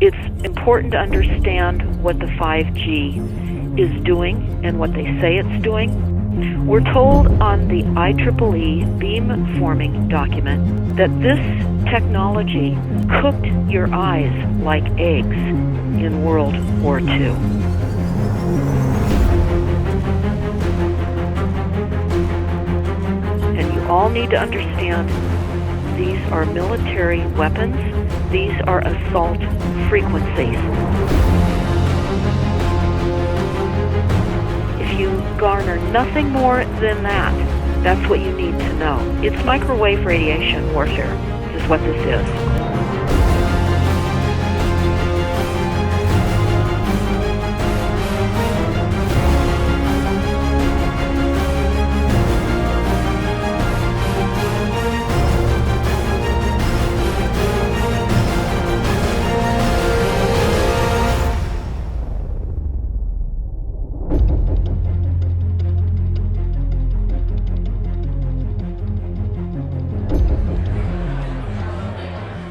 It's important to understand what the 5G is doing and what they say it's doing. We're told on the IEEE beamforming document that this technology cooked your eyes like eggs in World War II. And you all need to understand these are military weapons. These are assault frequencies. If you garner nothing more than that, that's what you need to know. It's microwave radiation warfare. This is what this is.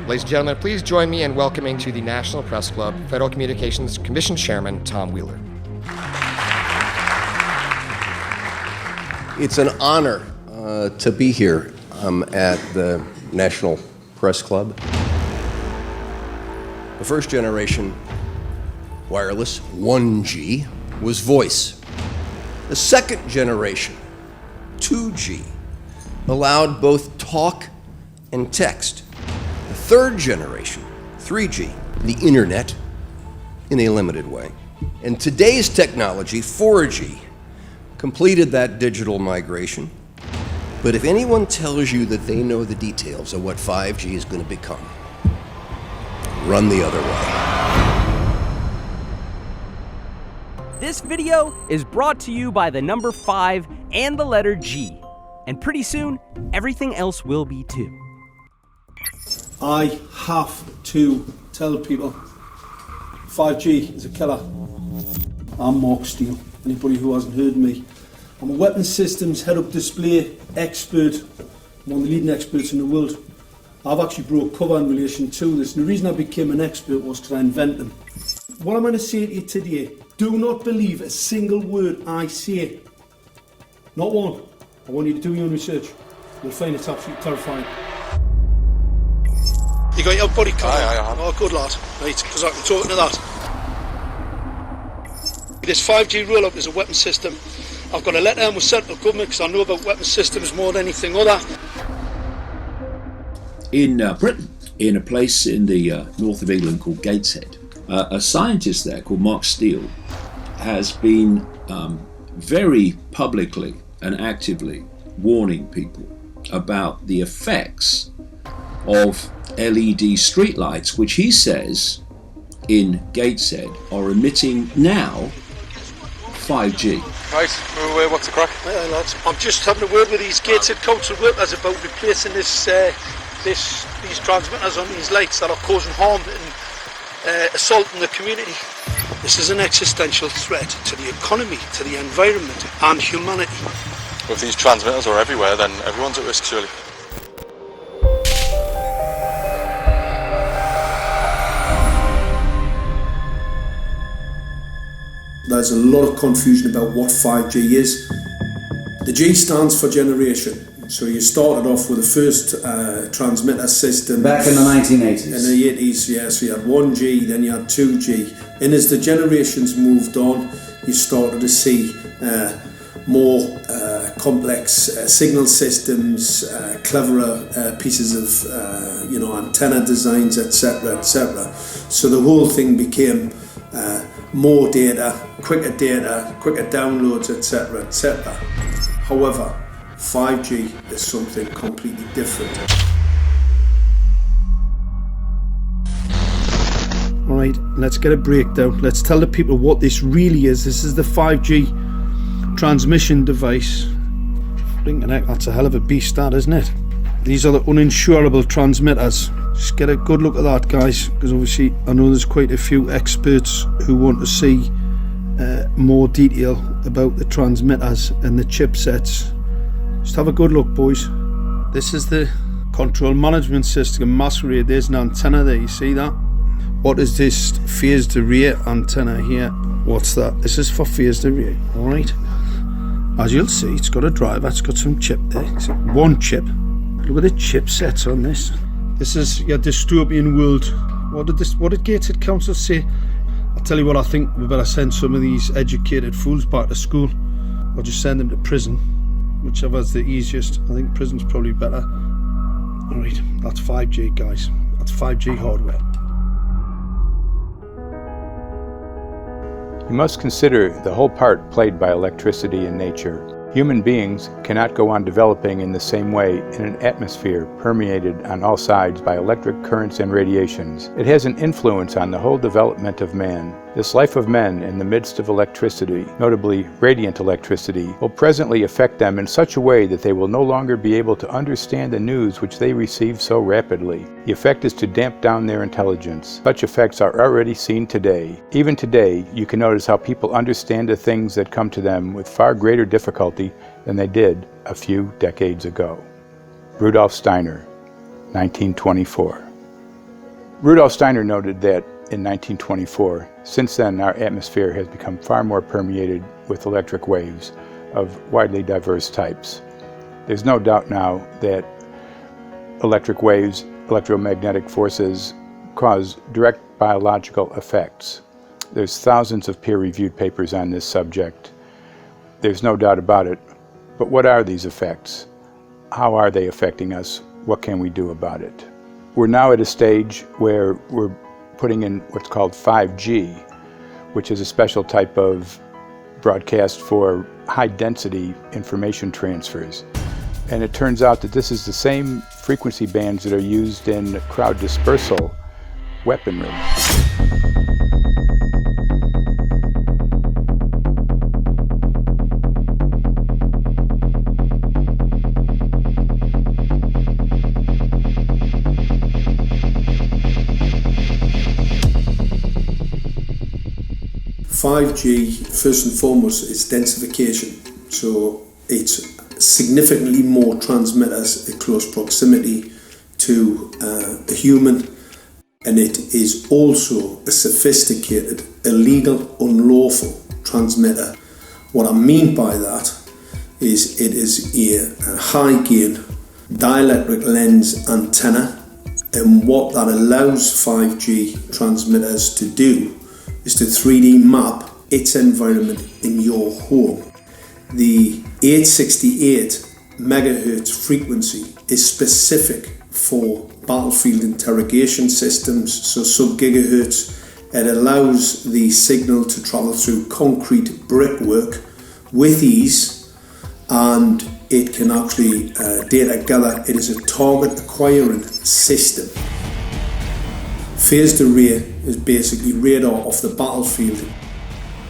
Ladies and gentlemen, please join me in welcoming to the National Press Club Federal Communications Commission Chairman Tom Wheeler. It's an honor to be here at the National Press Club. The first generation wireless, 1G, was voice. The second generation, 2G, allowed both talk and text. The third generation, 3G, the internet, in a limited way. And today's technology, 4G, completed that digital migration. But if anyone tells you that they know the details of what 5G is going to become, run the other way. This video is brought to you by the number 5 and the letter G. And pretty soon, everything else will be too. I have to tell people 5G is a killer. I'm Mark Steele. Anybody who hasn't heard me, I'm a weapons systems head-up display expert, one of the leading experts in the world. I've actually brought cover in relation to this, and the reason I became an expert was because I invented them. What I'm going to say to you today, do not believe a single word I say. Not one. I want you to do your own research. You'll find it's absolutely terrifying. You got your body card? Aye. Oh, good lad. Right, because I'm talking to that. This 5G roll-up is a weapon system. I've got a letter in with central government because I know about weapon systems more than anything other. In Britain, in a place in the north of England called Gateshead, a scientist there called Mark Steele has been very publicly and actively warning people about the effects of LED streetlights, which he says in Gateshead are emitting now 5G. Right, what's the crack? Hey, lads. I'm just having a word with these Gateshead council workers about replacing these transmitters on these lights that are causing harm and assaulting the community. This is an existential threat to the economy, to the environment and humanity. If these transmitters are everywhere, then everyone's at risk, surely. There's a lot of confusion about what 5G is. The G stands for generation. So you started off with the first transmitter system. Back in the 1980s. In the 80s, yeah. So you had 1G, then you had 2G. And as the generations moved on, you started to see more complex signal systems, cleverer pieces of antenna designs, etc., etc. So the whole thing became more data, quicker downloads, etc., etc. However, 5G is something completely different. Alright, let's get a breakdown. Let's tell the people what this really is. This is the 5G transmission device. Blinking heck, that's a hell of a beast, that, isn't it? These are the uninsurable transmitters. Just get a good look at that, guys, because obviously I know there's quite a few experts who want to see more detail about the transmitters and the chipsets. Just have a good look, boys. This is the control management system masquerade. There's an antenna there, you see that? What is this phased array antenna here? What's that? This is for phased array, all right? As you'll see, it's got a driver, it's got some chip there. It's one chip. Look at the chipsets on this. This is your dystopian world. What did Gateshead Council say? I'll tell you what, I think we better send some of these educated fools back to school, or just send them to prison, whichever's the easiest. I think prison's probably better. All right, that's 5G, guys. That's 5G hardware. You must consider the whole part played by electricity in nature. Human beings cannot go on developing in the same way in an atmosphere permeated on all sides by electric currents and radiations. It has an influence on the whole development of man. This life of men in the midst of electricity, notably radiant electricity, will presently affect them in such a way that they will no longer be able to understand the news which they receive so rapidly. The effect is to damp down their intelligence. Such effects are already seen today. Even today, you can notice how people understand the things that come to them with far greater difficulty than they did a few decades ago. Rudolf Steiner, 1924. Rudolf Steiner noted that in 1924, since then our atmosphere has become far more permeated with electric waves of widely diverse types. There's no doubt now that electric waves, electromagnetic forces, cause direct biological effects. There's thousands of peer-reviewed papers on this subject. There's no doubt about it. But what are these effects? How are they affecting us? What can we do about it? We're now at a stage where we're putting in what's called 5G, which is a special type of broadcast for high-density information transfers. And it turns out that this is the same frequency bands that are used in crowd dispersal weaponry. 5G, first and foremost, is densification. So it's significantly more transmitters in close proximity to a human, and it is also a sophisticated, illegal, unlawful transmitter. What I mean by that is it is a high gain dielectric lens antenna, and what that allows 5G transmitters to do is to 3D map its environment in your home. The 868 megahertz frequency is specific for battlefield interrogation systems, so sub-gigahertz. It allows the signal to travel through concrete brickwork with ease, and it can actually data gather. It is a target acquiring system. Phased array is basically radar off the battlefield.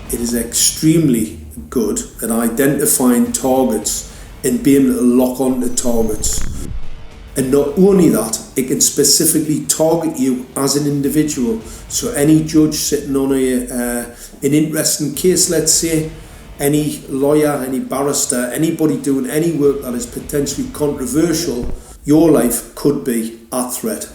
It is extremely good at identifying targets and being able to lock onto targets. And not only that, it can specifically target you as an individual. So any judge sitting on an interesting case, let's say, any lawyer, any barrister, anybody doing any work that is potentially controversial, your life could be at threat.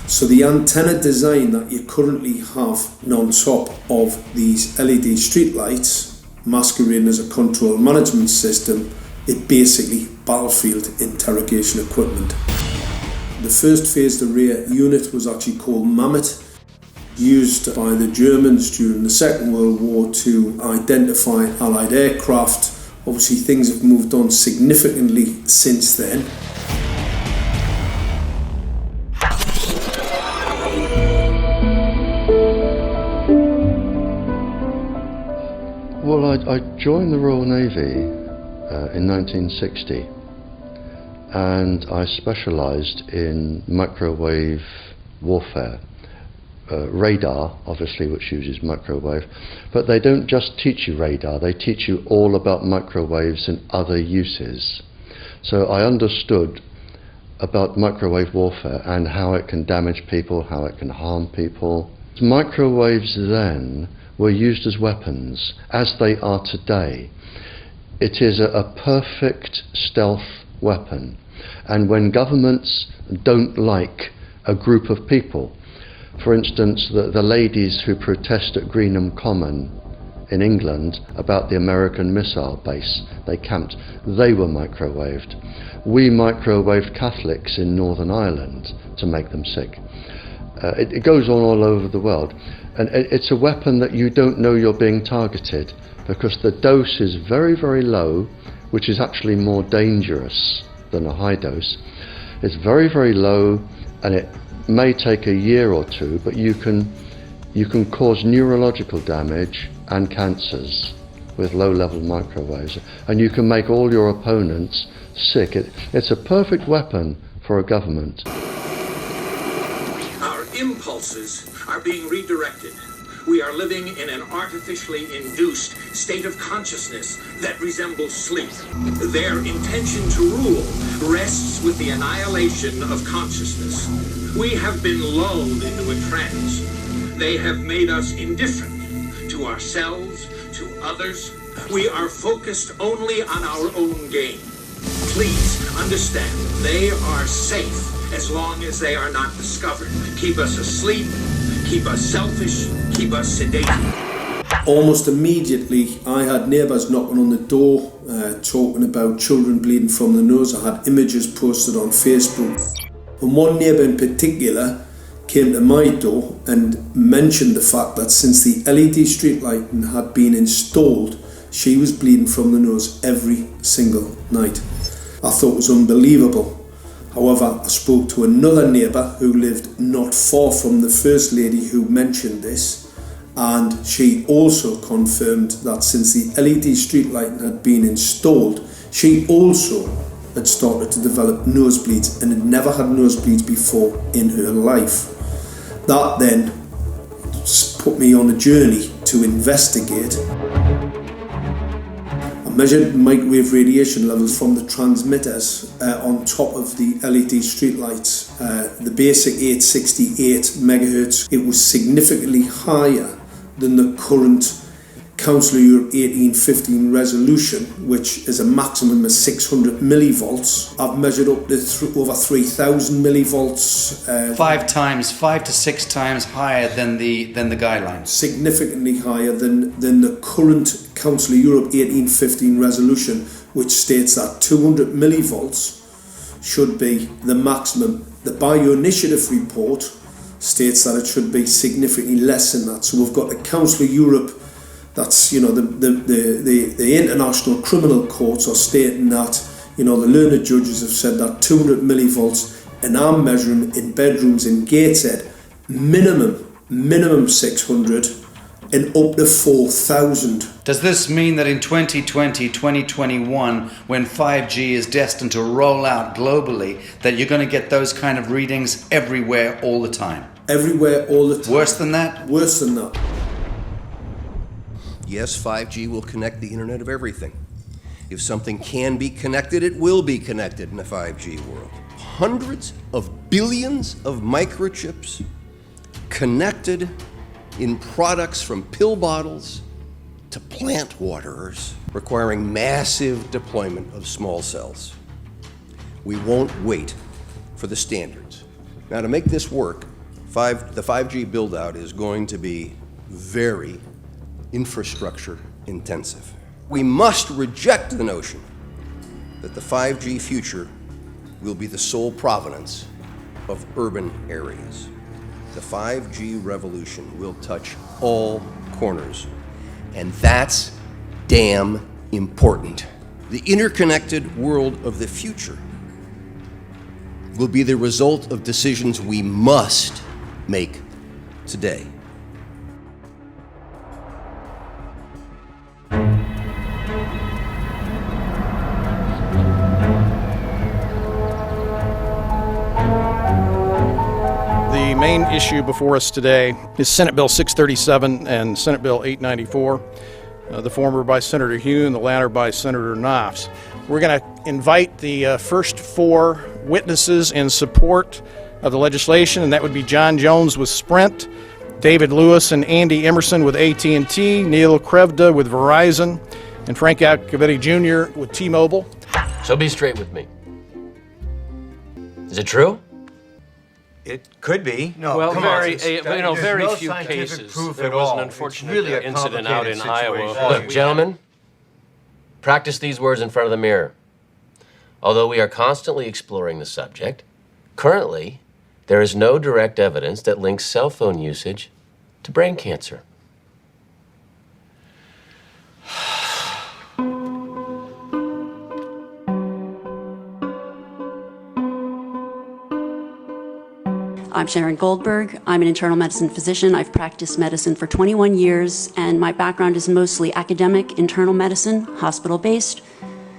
So the antenna design that you currently have on top of these LED streetlights, masquerading as a control management system, is basically battlefield interrogation equipment. The first phased array unit was actually called Mammoth, used by the Germans during the Second World War to identify Allied aircraft. Obviously things have moved on significantly since then. Well, I joined the Royal Navy in 1960, and I specialised in microwave warfare. Radar, obviously, which uses microwave, but they don't just teach you radar, they teach you all about microwaves and other uses. So I understood about microwave warfare and how it can damage people, how it can harm people. Microwaves then were used as weapons, as they are today. It is a perfect stealth weapon, and when governments don't like a group of people, For instance, the ladies who protest at Greenham Common in England about the American missile base they camped, they were microwaved. We microwaved Catholics in Northern Ireland to make them sick. It goes on all over the world, and it's a weapon that you don't know you're being targeted, because the dose is very, very low, which is actually more dangerous than a high dose. It's very, very low, and it may take a year or two, but you can cause neurological damage and cancers with low-level microwaves, and you can make all your opponents sick. It's a perfect weapon for a government. Our impulses are being redirected. We are living in an artificially induced state of consciousness that resembles sleep. Their intention to rule rests with the annihilation of consciousness. We have been lulled into a trance. They have made us indifferent to ourselves, to others. We are focused only on our own gain. Please understand, they are safe as long as they are not discovered. Keep us asleep, keep us selfish, keep us sedated. Almost immediately, I had neighbours knocking on the door, talking about children bleeding from the nose. I had images posted on Facebook. And one neighbour in particular came to my door and mentioned the fact that since the LED street lighting had been installed, she was bleeding from the nose every single night. I thought it was unbelievable. However, I spoke to another neighbour who lived not far from the first lady who mentioned this, and she also confirmed that since the LED street lighting had been installed, she also had started to develop nosebleeds and had never had nosebleeds before in her life. That then put me on a journey to investigate. I measured microwave radiation levels from the transmitters on top of the LED streetlights. The basic 868 megahertz, it was significantly higher than the current Council of Europe 1815 resolution, which is a maximum of 600 millivolts. I've measured up to over 3,000 millivolts. 5 to 6 times higher than the guidelines. Significantly higher than the current Council of Europe 1815 resolution, which states that 200 millivolts should be the maximum. The Bioinitiative report states that it should be significantly less than that. So we've got the Council of Europe, that's, you know, the international criminal courts are stating that, you know, the learned judges have said that 200 millivolts, and I'm measuring in bedrooms in Gateshead, minimum 600 and up to 4,000. Does this mean that in 2020, 2021, when 5G is destined to roll out globally, that you're going to get those kind of readings everywhere all the time? Everywhere all the time. Worse than that? Worse than that. Yes, 5G will connect the Internet of everything. If something can be connected, it will be connected in a 5G world. Hundreds of billions of microchips connected in products from pill bottles to plant waterers, requiring massive deployment of small cells. We won't wait for the standards. Now, to make this work, the 5G build-out is going to be very infrastructure intensive. We must reject the notion that the 5G future will be the sole provenance of urban areas. The 5G revolution will touch all corners, and that's damn important. The interconnected world of the future will be the result of decisions we must make today. The main issue before us today is Senate Bill 637 and Senate Bill 894, the former by Senator Hugh and the latter by Senator Knopf. We're going to invite the first four witnesses in support of the legislation, and that would be John Jones with Sprint, David Lewis and Andy Emerson with AT&T, Neil Krevda with Verizon, and Frank Iacovetti Jr. with T-Mobile. So be straight with me. Is it true? It could be. No, well, very few cases. There was an unfortunate incident out in Iowa. Look, gentlemen, practice these words in front of the mirror. Although we are constantly exploring the subject, currently, there is no direct evidence that links cell phone usage to brain cancer. I'm Sharon Goldberg. I'm an internal medicine physician. I've practiced medicine for 21 years, and my background is mostly academic, internal medicine, hospital-based,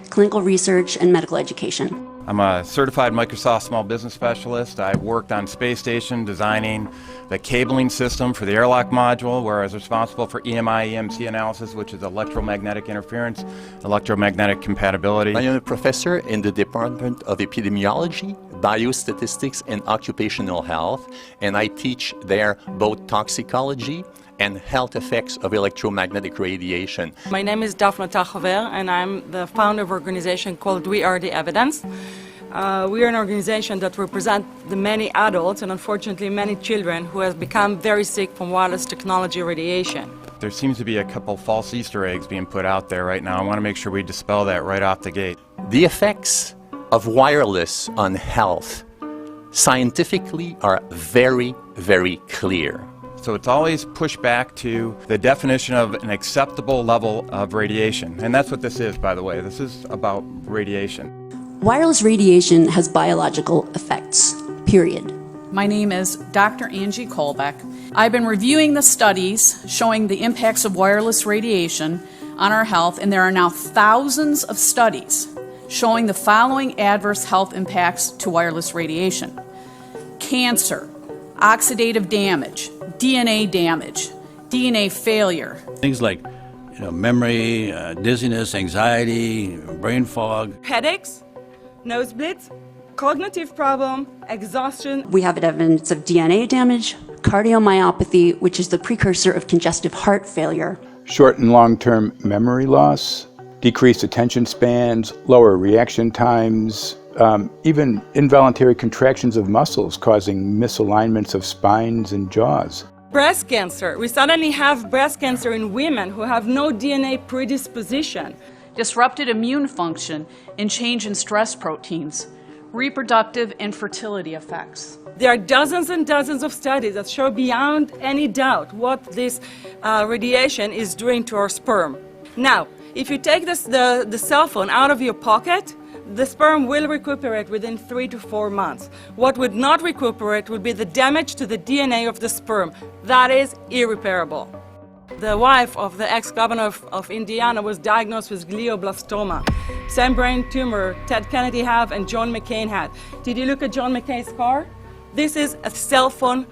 clinical research, and medical education. I'm a certified Microsoft small business specialist. I worked on space station designing the cabling system for the airlock module, where I was responsible for EMI, EMC analysis, which is electromagnetic interference, electromagnetic compatibility. I am a professor in the Department of Epidemiology, Biostatistics, and Occupational Health, and I teach there both toxicology and health effects of electromagnetic radiation. My name is Daphne Tachover, and I'm the founder of an organization called We Are the Evidence. We are an organization that represents the many adults and unfortunately many children who have become very sick from wireless technology radiation. There seems to be a couple false Easter eggs being put out there right now. I want to make sure we dispel that right off the gate. The effects of wireless on health scientifically are very, very clear. So it's always pushed back to the definition of an acceptable level of radiation. And that's what this is, by the way. This is about radiation. Wireless radiation has biological effects, period. My name is Dr. Angie Kolbeck. I've been reviewing the studies showing the impacts of wireless radiation on our health, and there are now thousands of studies showing the following adverse health impacts to wireless radiation: cancer, oxidative damage, DNA damage, DNA failure. Things like memory, dizziness, anxiety, brain fog. Headaches, nosebleeds, cognitive problem, exhaustion. We have evidence of DNA damage, cardiomyopathy, which is the precursor of congestive heart failure. Short and long-term memory loss, decreased attention spans, lower reaction times, even involuntary contractions of muscles causing misalignments of spines and jaws. Breast cancer. We suddenly have breast cancer in women who have no DNA predisposition. Disrupted immune function and change in stress proteins, reproductive and fertility effects. There are dozens and dozens of studies that show beyond any doubt what this radiation is doing to our sperm. Now, if you take the cell phone out of your pocket, the sperm will recuperate within 3 to 4 months. What would not recuperate would be the damage to the DNA of the sperm. That is irreparable. The wife of the ex-governor of Indiana was diagnosed with glioblastoma. Same brain tumor Ted Kennedy had and John McCain had. Did you look at John McCain's scar? This is a cell phone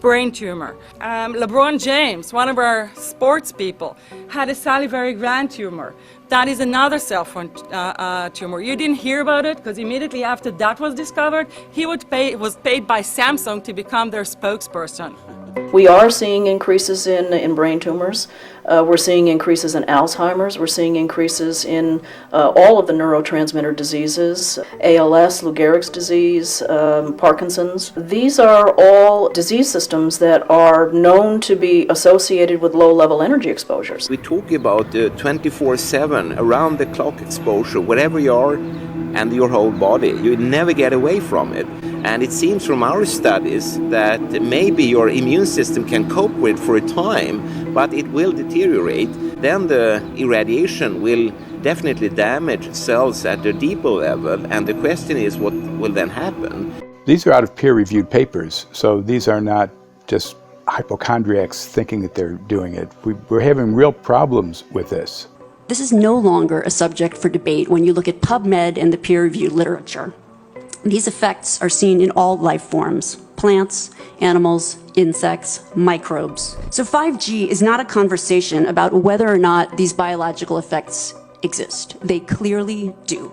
brain tumor. LeBron James, one of our sports people, had a salivary gland tumor. That is another cell phone tumor. You didn't hear about it because immediately after that was discovered, he was paid by Samsung to become their spokesperson. We are seeing increases in brain tumors. We're seeing increases in Alzheimer's. We're seeing increases in all of the neurotransmitter diseases, ALS, Lou Gehrig's disease, Parkinson's. These are all disease systems that are known to be associated with low-level energy exposures. We talk about 24/7, around-the-clock exposure, wherever you are and your whole body. You never get away from it. And it seems from our studies that maybe your immune system can cope with for a time, but it will deteriorate. Then the irradiation will definitely damage cells at the deeper level, and the question is what will then happen? These are out of peer-reviewed papers, so these are not just hypochondriacs thinking that they're doing it. We're having real problems with this. This is no longer a subject for debate when you look at PubMed and the peer-reviewed literature. These effects are seen in all life forms: plants, animals, insects, microbes. So 5G is not a conversation about whether or not these biological effects exist. They clearly do.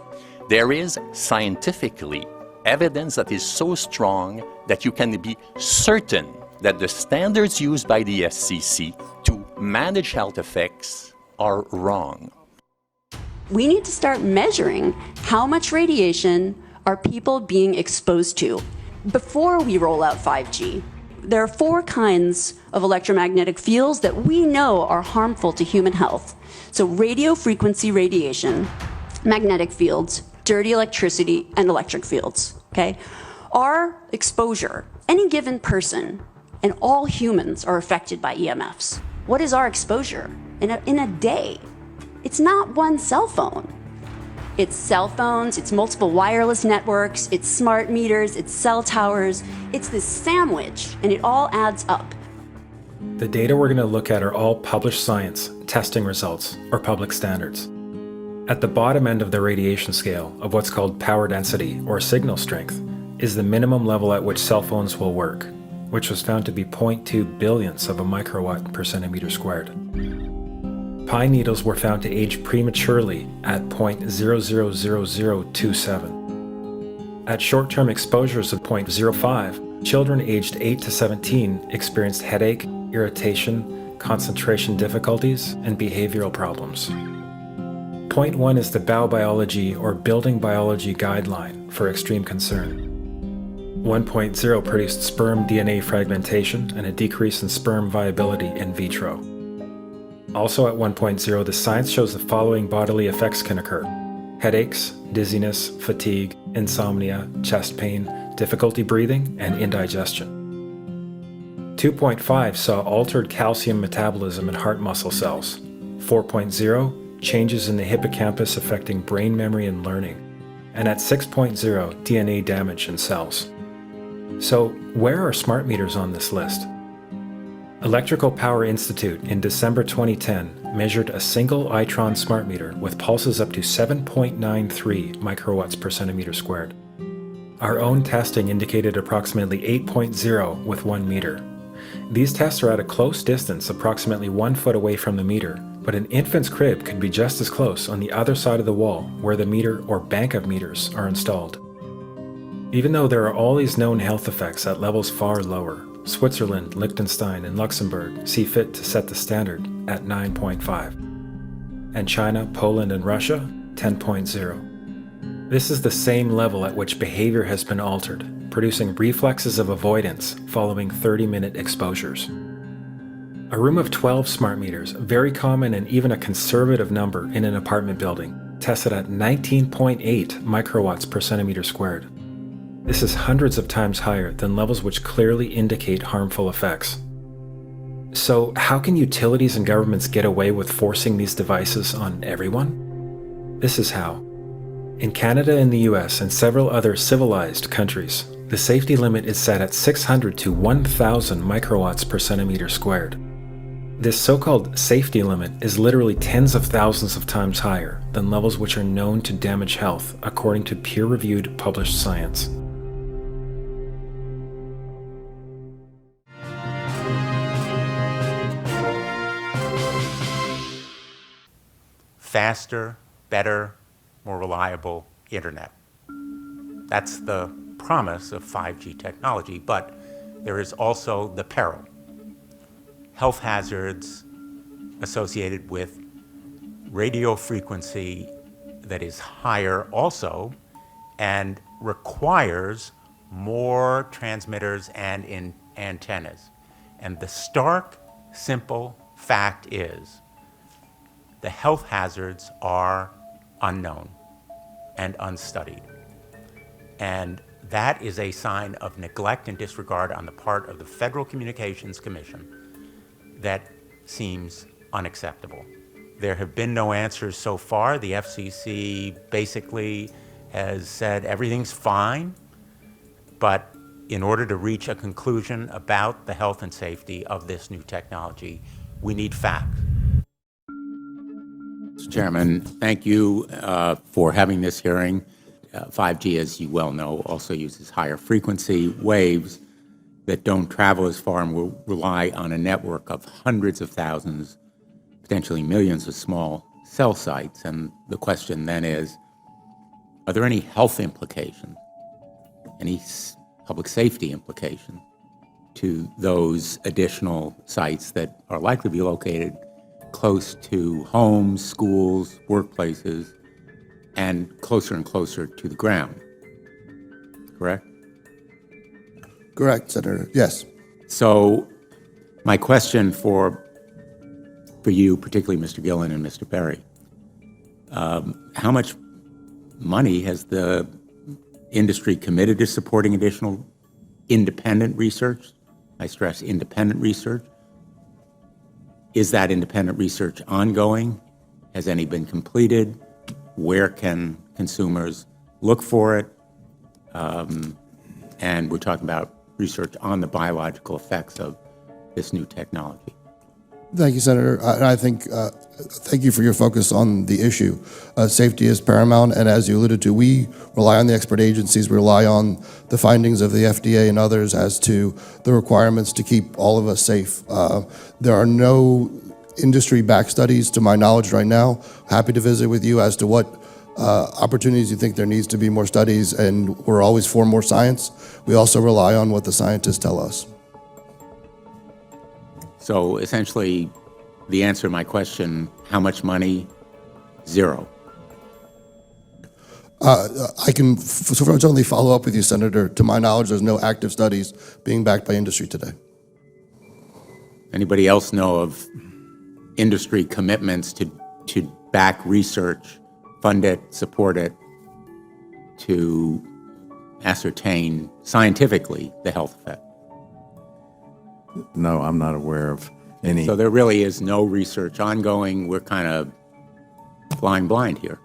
There is scientifically evidence that is so strong that you can be certain that the standards used by the FCC to manage health effects are wrong. We need to start measuring how much radiation are people being exposed to. before we roll out 5G, there are 4 kinds of electromagnetic fields that we know are harmful to human health. So radio frequency radiation, magnetic fields, dirty electricity, and electric fields, okay? Our exposure, any given person, and all humans are affected by EMFs. What is our exposure in a day? It's not one cell phone. It's cell phones, it's multiple wireless networks, it's smart meters, it's cell towers. It's this sandwich, and it all adds up. The data we're going to look at are all published science, testing results, or public standards. At the bottom end of the radiation scale of what's called power density, or signal strength, is the minimum level at which cell phones will work, which was found to be 0.2 billionths of a microwatt per centimeter squared. Pine needles were found to age prematurely at 0.000027. At short-term exposures of 0.05, children aged 8 to 17 experienced headache, irritation, concentration difficulties, and behavioral problems. 0.1 is the biobiology or building biology guideline for extreme concern. 1.0 produced sperm DNA fragmentation and a decrease in sperm viability in vitro. Also at 1.0, the science shows the following bodily effects can occur: headaches, dizziness, fatigue, insomnia, chest pain, difficulty breathing, and indigestion. 2.5 saw altered calcium metabolism in heart muscle cells. 4.0, changes in the hippocampus affecting brain memory and learning. And at 6.0, DNA damage in cells. So, where are smart meters on this list? Electrical Power Institute in December 2010 measured a single Itron smart meter with pulses up to 7.93 microwatts per centimeter squared. Our own testing indicated approximately 8.0 with 1 meter. These tests are at a close distance, approximately 1 foot away from the meter, but an infant's crib could be just as close on the other side of the wall where the meter or bank of meters are installed. Even though there are all these known health effects at levels far lower, Switzerland, Liechtenstein, and Luxembourg see fit to set the standard at 9.5. And China, Poland, and Russia, 10.0. This is the same level at which behavior has been altered, producing reflexes of avoidance following 30-minute exposures. A room of 12 smart meters, very common and even a conservative number in an apartment building, tested at 19.8 microwatts per centimeter squared. This is hundreds of times higher than levels which clearly indicate harmful effects. So, how can utilities and governments get away with forcing these devices on everyone? This is how. In Canada and the US and several other civilized countries, the safety limit is set at 600 to 1,000 microwatts per centimeter squared. This so-called safety limit is literally tens of thousands of times higher than levels which are known to damage health, according to peer-reviewed published science. Faster, better, more reliable internet. That's the promise of 5G technology, but there is also the peril. Health hazards associated with radio frequency that is higher also and requires more transmitters and antennas. And the stark, simple fact is the health hazards are unknown and unstudied. And that is a sign of neglect and disregard on the part of the Federal Communications Commission that seems unacceptable. There have been no answers so far. The FCC basically has said everything's fine, but in order to reach a conclusion about the health and safety of this new technology, we need facts. Mr. Chairman, thank you for having this hearing. 5G, as you well know, also uses higher frequency waves that don't travel as far and will rely on a network of hundreds of thousands, potentially millions of small cell sites. And the question then is, are there any health implications, any public safety implications to those additional sites that are likely to be located close to homes, schools, workplaces, and closer to the ground, correct? Correct, Senator. Yes. So my question for you, particularly Mr. Gillen and Mr. Berry, how much money has the industry committed to supporting additional independent research? I stress independent research. Is that independent research ongoing? Has any been completed? Where can consumers look for it? And we're talking about research on the biological effects of this new technology. Thank you, Senator. I think, thank you for your focus on the issue. Safety is paramount, and as you alluded to, we rely on the expert agencies, we rely on the findings of the FDA and others as to the requirements to keep all of us safe. There are no industry-backed studies, to my knowledge right now. Happy to visit with you as to what opportunities you think there needs to be more studies, and we're always for more science. We also rely on what the scientists tell us. So essentially, the answer to my question, how much money? Zero. I can certainly follow up with you, Senator. To my knowledge, there's no active studies being backed by industry today. Anybody else know of industry commitments to back research, fund it, support it, to ascertain scientifically the health effect? No, I'm not aware of any. So there really is no research ongoing. We're kind of flying blind here,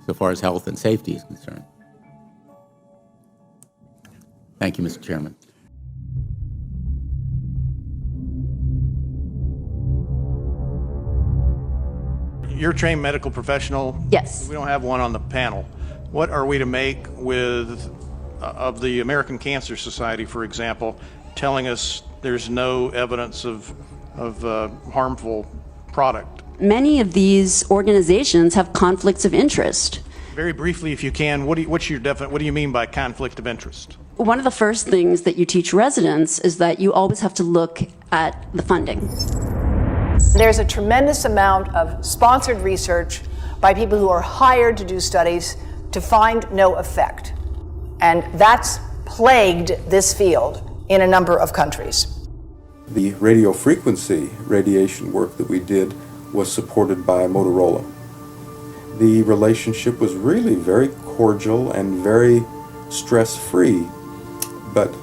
so far as health and safety is concerned. Thank you, Mr. Chairman. You're a trained medical professional. Yes. We don't have one on the panel. What are we to make with of the American Cancer Society, for example, telling us there's no evidence of harmful product? Many of these organizations have conflicts of interest. Very briefly, if you can, what do you mean by conflict of interest? One of the first things that you teach residents is that you always have to look at the funding. There's a tremendous amount of sponsored research by people who are hired to do studies to find no effect. And that's plagued this field in a number of countries. The radio frequency radiation work that we did was supported by Motorola. The relationship was really very cordial and very stress-free, but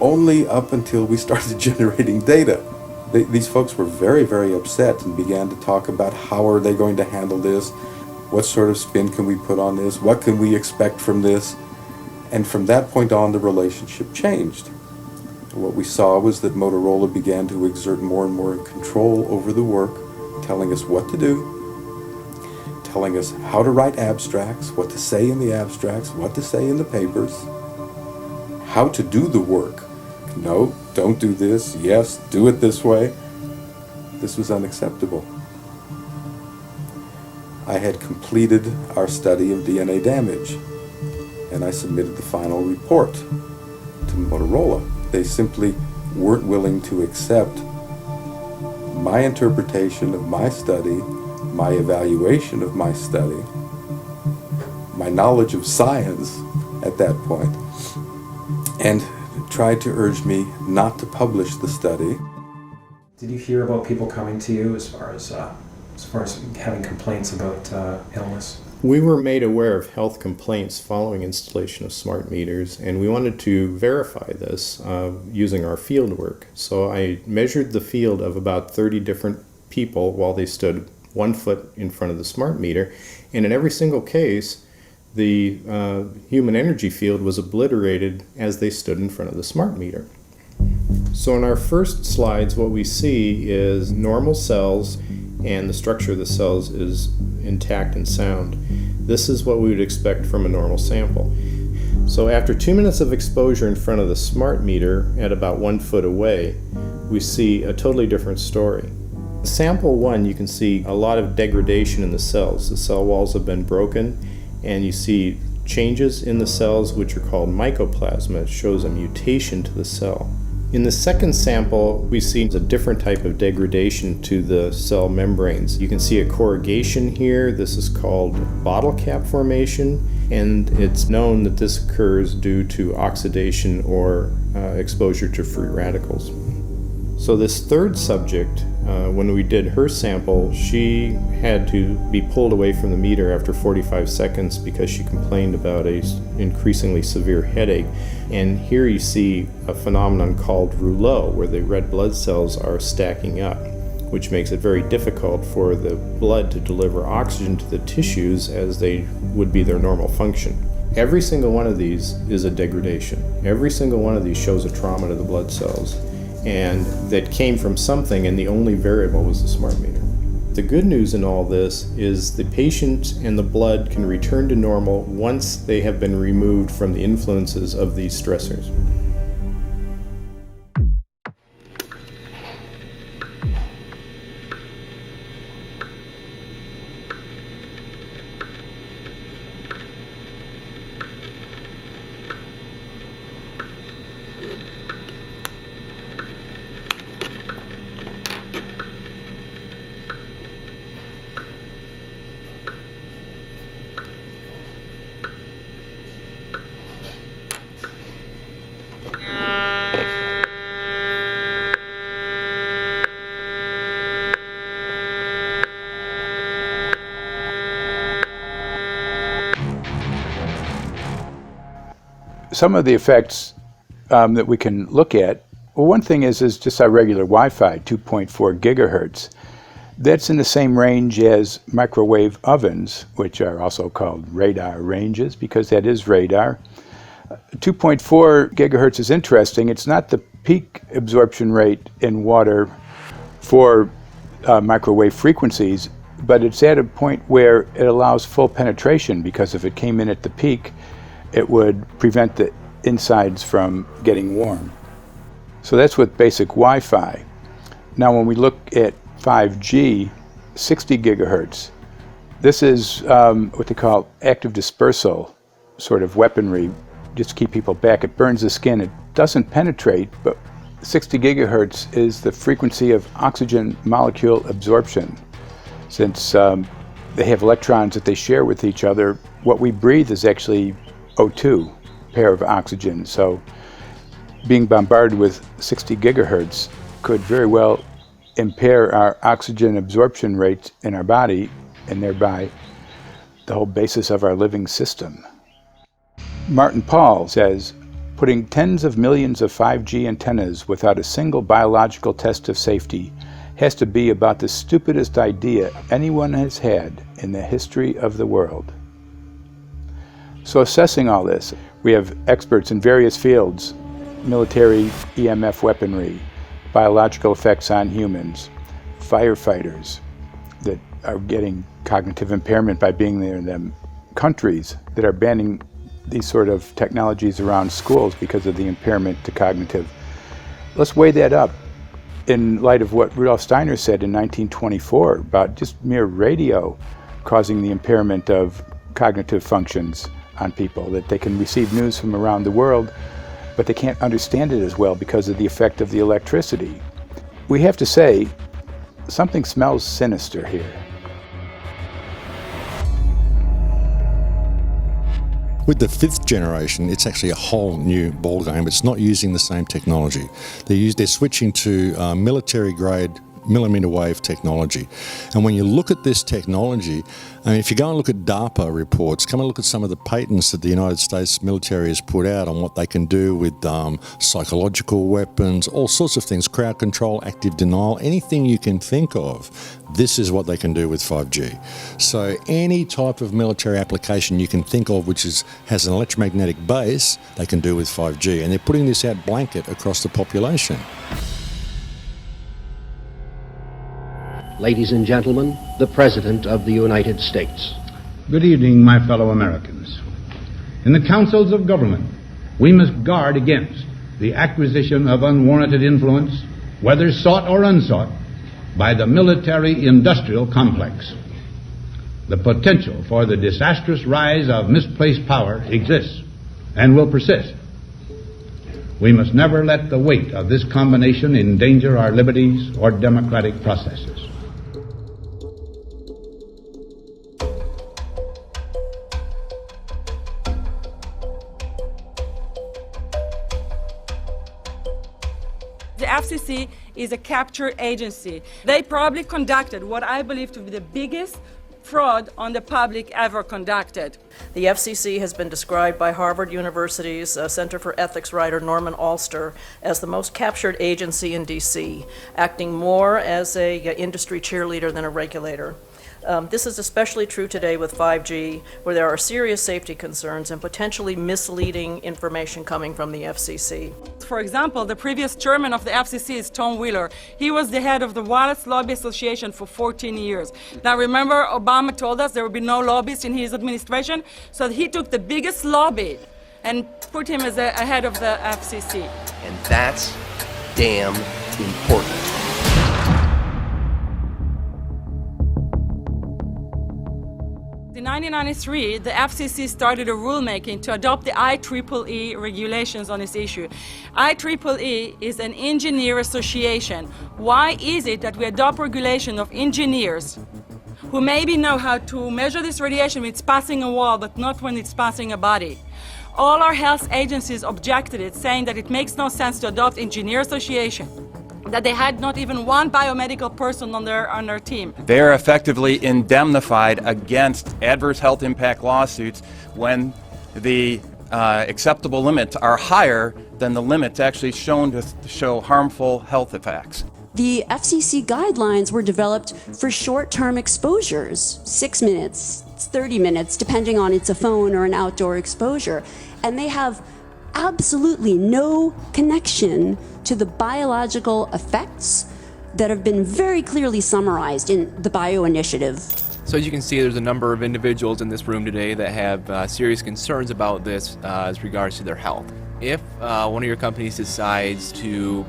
only up until we started generating data. These folks were very, very upset and began to talk about how are they going to handle this, what sort of spin can we put on this, what can we expect from this, and from that point on the relationship changed. What we saw was that Motorola began to exert more and more control over the work, telling us what to do, telling us how to write abstracts, what to say in the abstracts, what to say in the papers, how to do the work. No, don't do this. Yes, do it this way. This was unacceptable. I had completed our study of DNA damage, and I submitted the final report to Motorola. They simply weren't willing to accept my interpretation of my study, my evaluation of my study, my knowledge of science at that point, and tried to urge me not to publish the study. Did you hear about people coming to you as far as having complaints about illness? We were made aware of health complaints following installation of smart meters, and we wanted to verify this using our field work. So I measured the field of about 30 different people while they stood 1 foot in front of the smart meter, and in every single case, the human energy field was obliterated as they stood in front of the smart meter. So in our first slides, what we see is normal cells, and the structure of the cells is intact and sound. This is what we would expect from a normal sample. So after 2 minutes of exposure in front of the smart meter at about 1 foot away, we see a totally different story. Sample 1, you can see a lot of degradation in the cells. The cell walls have been broken, and you see changes in the cells which are called mycoplasma. It shows a mutation to the cell. In the second sample, we see a different type of degradation to the cell membranes. You can see a corrugation here. This is called bottle cap formation. and it's known that this occurs due to oxidation or exposure to free radicals. So this third subject, when we did her sample, she had to be pulled away from the meter after 45 seconds because she complained about an increasingly severe headache. And here you see a phenomenon called rouleau, where the red blood cells are stacking up, which makes it very difficult for the blood to deliver oxygen to the tissues as they would be their normal function. Every single one of these is a degradation. Every single one of these shows a trauma to the blood cells, and that came from something, and the only variable was the smart meter. The good news in all this is the patient and the blood can return to normal once they have been removed from the influences of these stressors. Some of the effects that we can look at, well, one thing is just our regular Wi-Fi, 2.4 gigahertz. That's in the same range as microwave ovens, which are also called radar ranges, because that is radar. 2.4 gigahertz is interesting. It's not the peak absorption rate in water for microwave frequencies, but it's at a point where it allows full penetration, because if it came in at the peak, it would prevent the insides from getting warm. So that's with basic Wi-Fi. Now when we look at 5G, 60 gigahertz, this is what they call active dispersal sort of weaponry, just to keep people back. It burns the skin, it doesn't penetrate, but 60 gigahertz is the frequency of oxygen molecule absorption. Since they have electrons that they share with each other, what we breathe is actually O2, pair of oxygen. So being bombarded with 60 gigahertz could very well impair our oxygen absorption rate in our body, and thereby the whole basis of our living system. Martin Pall says, putting tens of millions of 5G antennas without a single biological test of safety has to be about the stupidest idea anyone has had in the history of the world. So assessing all this, we have experts in various fields: military EMF weaponry, biological effects on humans, firefighters that are getting cognitive impairment by being there in them, countries that are banning these sort of technologies around schools because of the impairment to cognitive. Let's weigh that up in light of what Rudolf Steiner said in 1924 about just mere radio causing the impairment of cognitive functions on people, that they can receive news from around the world, but they can't understand it as well because of the effect of the electricity. We have to say, something smells sinister here. With the 5th generation, it's actually a whole new ballgame. It's not using the same technology. They're switching to military-grade millimeter wave technology. And when you look at this technology, I mean, if you go and look at DARPA reports, come and look at some of the patents that the United States military has put out on what they can do with psychological weapons, all sorts of things, crowd control, active denial, anything you can think of, this is what they can do with 5G. So any type of military application you can think of which has an electromagnetic base, they can do with 5G. And they're putting this out blanket across the population. Ladies and gentlemen, the President of the United States. Good evening, my fellow Americans. In the councils of government, we must guard against the acquisition of unwarranted influence, whether sought or unsought, by the military-industrial complex. The potential for the disastrous rise of misplaced power exists and will persist. We must never let the weight of this combination endanger our liberties or democratic processes. the FCC is a capture agency. They probably conducted what I believe to be the biggest fraud on the public ever conducted. The FCC has been described by Harvard University's Center for Ethics writer Norman Alster as the most captured agency in DC, acting more as an industry cheerleader than a regulator. This is especially true today with 5G, where there are serious safety concerns and potentially misleading information coming from the FCC. For example, the previous chairman of the FCC is Tom Wheeler. He was the head of the Wireless Lobby Association for 14 years. Now remember, Obama told us there would be no lobbyists in his administration, so he took the biggest lobby and put him as a head of the FCC. And that's damn important. In 1993, the FCC started a rulemaking to adopt the IEEE regulations on this issue. IEEE is an engineer association. Why is it that we adopt regulation of engineers who maybe know how to measure this radiation when it's passing a wall, but not when it's passing a body? All our health agencies objected it, saying that it makes no sense to adopt engineer association, that they had not even one biomedical person on their team. They are effectively indemnified against adverse health impact lawsuits when the acceptable limits are higher than the limits actually shown to show harmful health effects. The FCC guidelines were developed for short-term exposures, 6 minutes, 30 minutes, depending on it's a phone or an outdoor exposure. And they have absolutely no connection to the biological effects that have been very clearly summarized in the Bio Initiative. So as you can see, there's a number of individuals in this room today that have serious concerns about this as regards to their health. If one of your companies decides to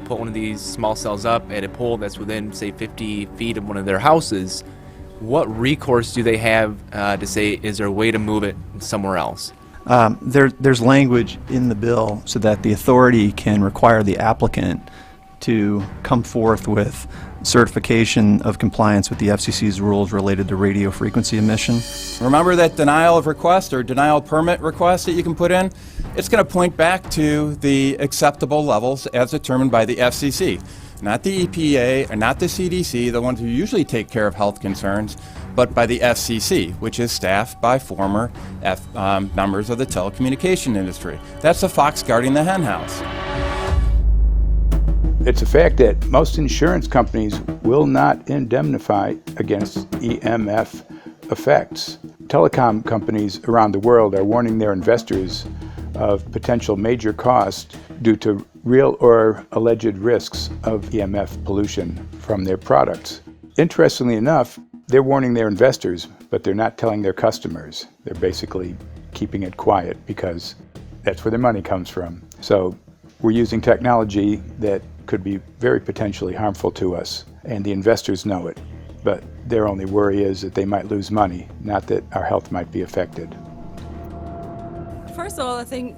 put one of these small cells up at a pole that's within, say, 50 feet of one of their houses, what recourse do they have to say, is there a way to move it somewhere else? There's language in the bill so that the authority can require the applicant to come forth with certification of compliance with the FCC's rules related to radio frequency emission. Remember that denial of request or denial of permit request that you can put in? It's going to point back to the acceptable levels as determined by the FCC. Not the EPA or not the CDC, the ones who usually take care of health concerns, but by the FCC, which is staffed by former members of the telecommunication industry. That's the fox guarding the hen house. It's a fact that most insurance companies will not indemnify against EMF effects. Telecom companies around the world are warning their investors of potential major costs due to real or alleged risks of EMF pollution from their products. Interestingly enough, they're warning their investors, but they're not telling their customers. They're basically keeping it quiet because that's where their money comes from. So we're using technology that could be very potentially harmful to us, and the investors know it. But their only worry is that they might lose money, not that our health might be affected. First of all, I think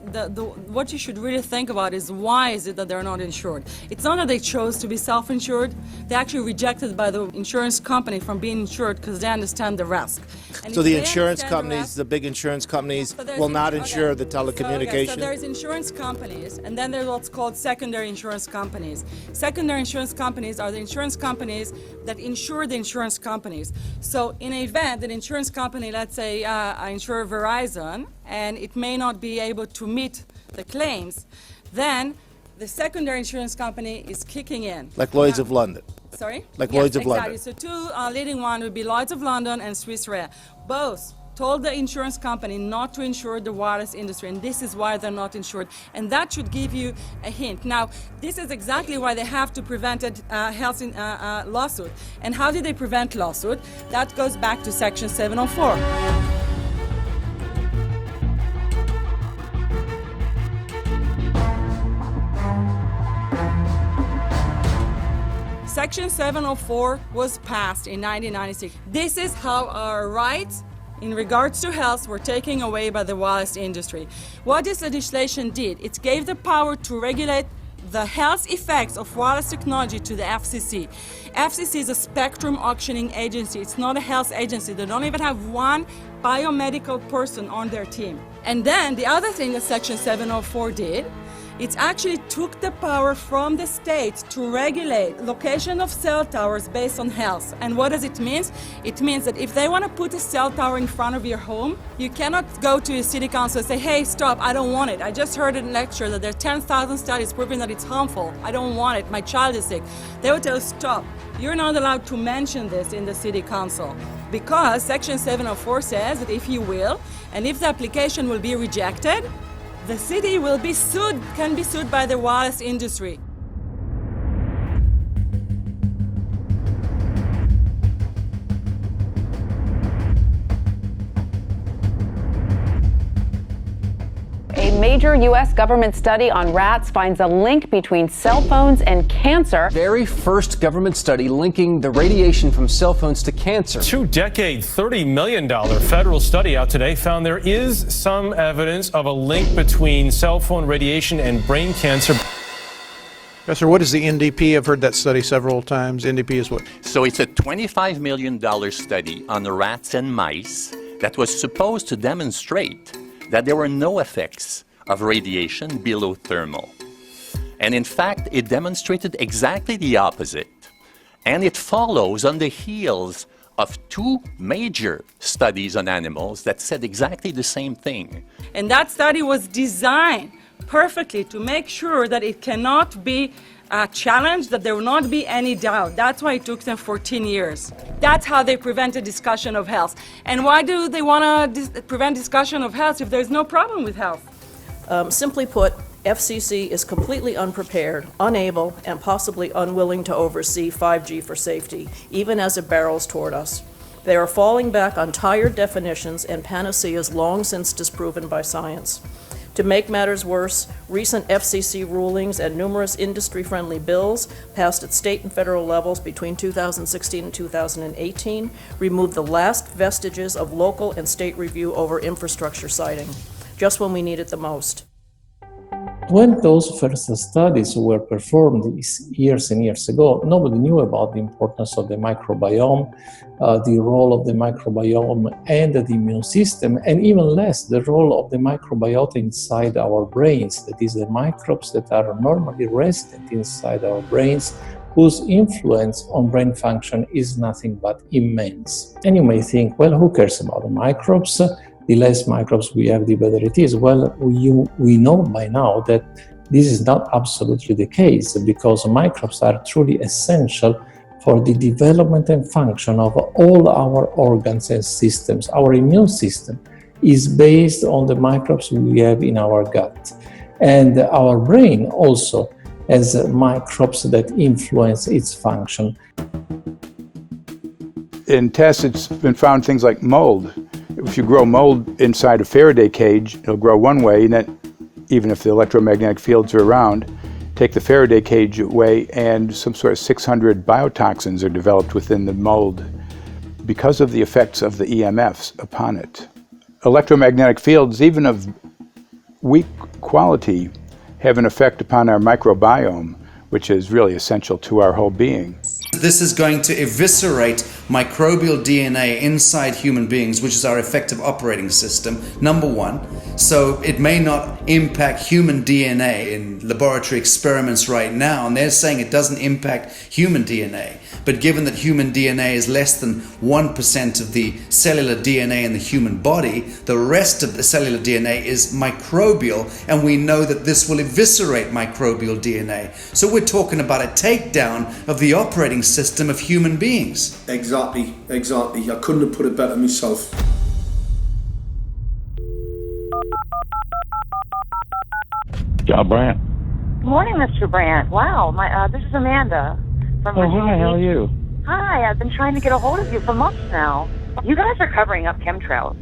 what you should really think about is why is it that they're not insured? It's not that they chose to be self-insured. They're actually rejected by the insurance company from being insured because they understand the risk. And so the insurance companies, the big insurance companies, will not insure the telecommunications? So there's insurance companies, and then there's what's called secondary insurance companies. Secondary insurance companies are the insurance companies that insure the insurance companies. So in an event, an insurance company, let's say I insure Verizon, and it may not be able to meet the claims, then the secondary insurance company is kicking in. Like Lloyd's of London. Sorry? Like yes, Lloyd's of exactly. London. So two leading ones would be Lloyd's of London and Swiss Re. Both told the insurance company not to insure the wireless industry, and this is why they're not insured. And that should give you a hint. Now, this is exactly why they have to prevent a health lawsuit. And how do they prevent lawsuit? That goes back to Section 704. Section 704 was passed in 1996. This is how our rights in regards to health were taken away by the wireless industry. What this legislation did, it gave the power to regulate the health effects of wireless technology to the FCC. FCC is a spectrum auctioning agency. It's not a health agency. They don't even have one biomedical person on their team. And then the other thing that Section 704 did, It actually took the power from the state to regulate location of cell towers based on health. And what does it mean? It means that if they want to put a cell tower in front of your home, you cannot go to your city council and say, hey, stop, I don't want it. I just heard in a lecture that there are 10,000 studies proving that it's harmful. I don't want it. My child is sick. They will tell you, stop. You're not allowed to mention this in the city council because Section 704 says that if you will, and if the application will be rejected, the city will be sued, can be sued by the wireless industry. A major U.S. government study on rats finds a link between cell phones and cancer. Very first government study linking the radiation from cell phones to cancer. Two-decade, $30 million federal study out today found there is some evidence of a link between cell phone radiation and brain cancer. Professor, what is the NDP? I've heard that study several times. NDP is what? So it's a $25 million study on rats and mice that was supposed to demonstrate that there were no effects of radiation below thermal. And in fact, it demonstrated exactly the opposite. And it follows on the heels of two major studies on animals that said exactly the same thing. And that study was designed perfectly to make sure that it cannot be challenged, that there will not be any doubt. That's why it took them 14 years. That's how they prevented discussion of health. And why do they want to prevent discussion of health if there's no problem with health? Simply put, FCC is completely unprepared, unable, and possibly unwilling to oversee 5G for safety, even as it barrels toward us. They are falling back on tired definitions and panaceas long since disproven by science. To make matters worse, recent FCC rulings and numerous industry-friendly bills passed at state and federal levels between 2016 and 2018 removed the last vestiges of local and state review over infrastructure siting, just when we need it the most. When those first studies were performed years and years ago, nobody knew about the importance of the microbiome, the role of the microbiome and the immune system, and even less the role of the microbiota inside our brains, that is, the microbes that are normally resident inside our brains, whose influence on brain function is nothing but immense. And you may think, well, who cares about the microbes? The less microbes we have, the better it is. Well, we know by now that this is not absolutely the case, because microbes are truly essential for the development and function of all our organs and systems. Our immune system is based on the microbes we have in our gut. And our brain also has microbes that influence its function. In tests, it's been found things like mold. If you grow mold inside a Faraday cage, it'll grow one way, and then even if the electromagnetic fields are around, take the Faraday cage away and some sort of 600 biotoxins are developed within the mold because of the effects of the EMFs upon it. Electromagnetic fields, even of weak quality, have an effect upon our microbiome, which is really essential to our whole being. This is going to eviscerate microbial DNA inside human beings, which is our effective operating system, number one. So it may not impact human DNA in laboratory experiments right now, and they're saying it doesn't impact human DNA. But given that human DNA is less than 1% of the cellular DNA in the human body, the rest of the cellular DNA is microbial, and we know that this will eviscerate microbial DNA. So we're talking about a takedown of the operating system of human beings. Exactly. I couldn't have put it better myself. John Brandt. Good morning, Mr. Brandt. Wow, this is Amanda from Virginia. Hi, how are you? Hi, I've been trying to get a hold of you for months now. You guys are covering up chemtrails.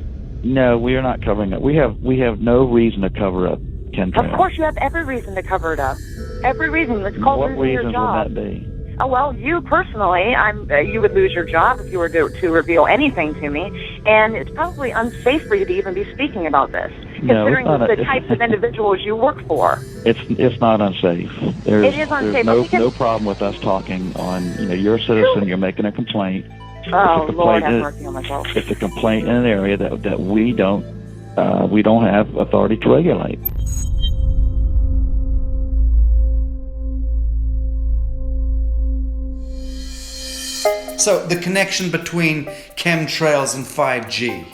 No, we are not covering it. We have no reason to cover up chemtrails. Of course, you have every reason to cover it up. Every reason. It's called losing your job. What reasons would that be? Oh, well, you personally, you would lose your job if you were to reveal anything to me, and it's probably unsafe for you to even be speaking about this, considering the types of individuals you work for. It's not unsafe. It is unsafe. There's no problem with us talking on. You're a citizen. You're making a complaint. Oh, Lord, have mercy on myself. It's a complaint in an area that we don't have authority to regulate. So the connection between chemtrails and 5G.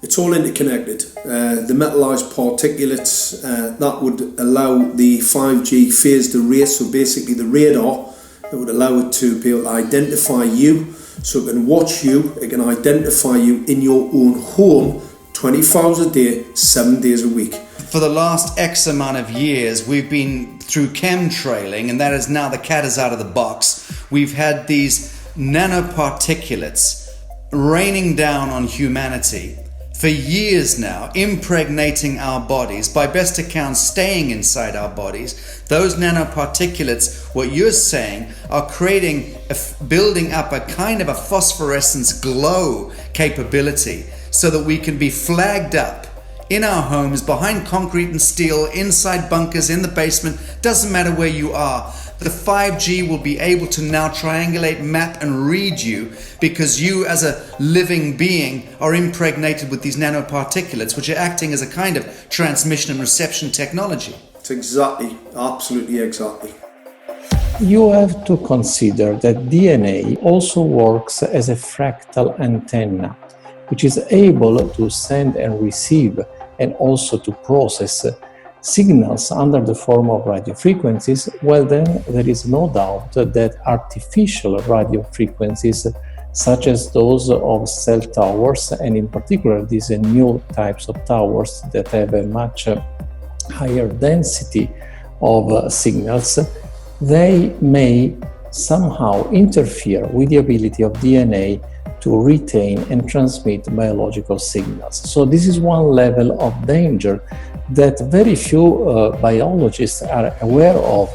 It's all interconnected. The metallized particulates, that would allow the 5G phased array, so basically the radar, that would allow it to be able to identify you, so it can watch you, it can identify you in your own home 24 hours a day, 7 days a week. For the last X amount of years, we've been through chemtrailing, and that is now the cat is out of the box. We've had these nanoparticulates raining down on humanity for years now, impregnating our bodies, by best account staying inside our bodies. Those nanoparticulates, what you're saying, are building up a kind of a phosphorescence glow capability so that we can be flagged up in our homes, behind concrete and steel, inside bunkers, in the basement, doesn't matter where you are. The 5G will be able to now triangulate, map and read you, because you as a living being are impregnated with these nanoparticulates, which are acting as a kind of transmission and reception technology. It's exactly, absolutely exactly. You have to consider that DNA also works as a fractal antenna, which is able to send and receive and also to process signals under the form of radio frequencies. Well, then there is no doubt that artificial radio frequencies, such as those of cell towers, and in particular these new types of towers that have a much higher density of signals, they may somehow interfere with the ability of DNA to retain and transmit biological signals. So this is one level of danger that very few biologists are aware of.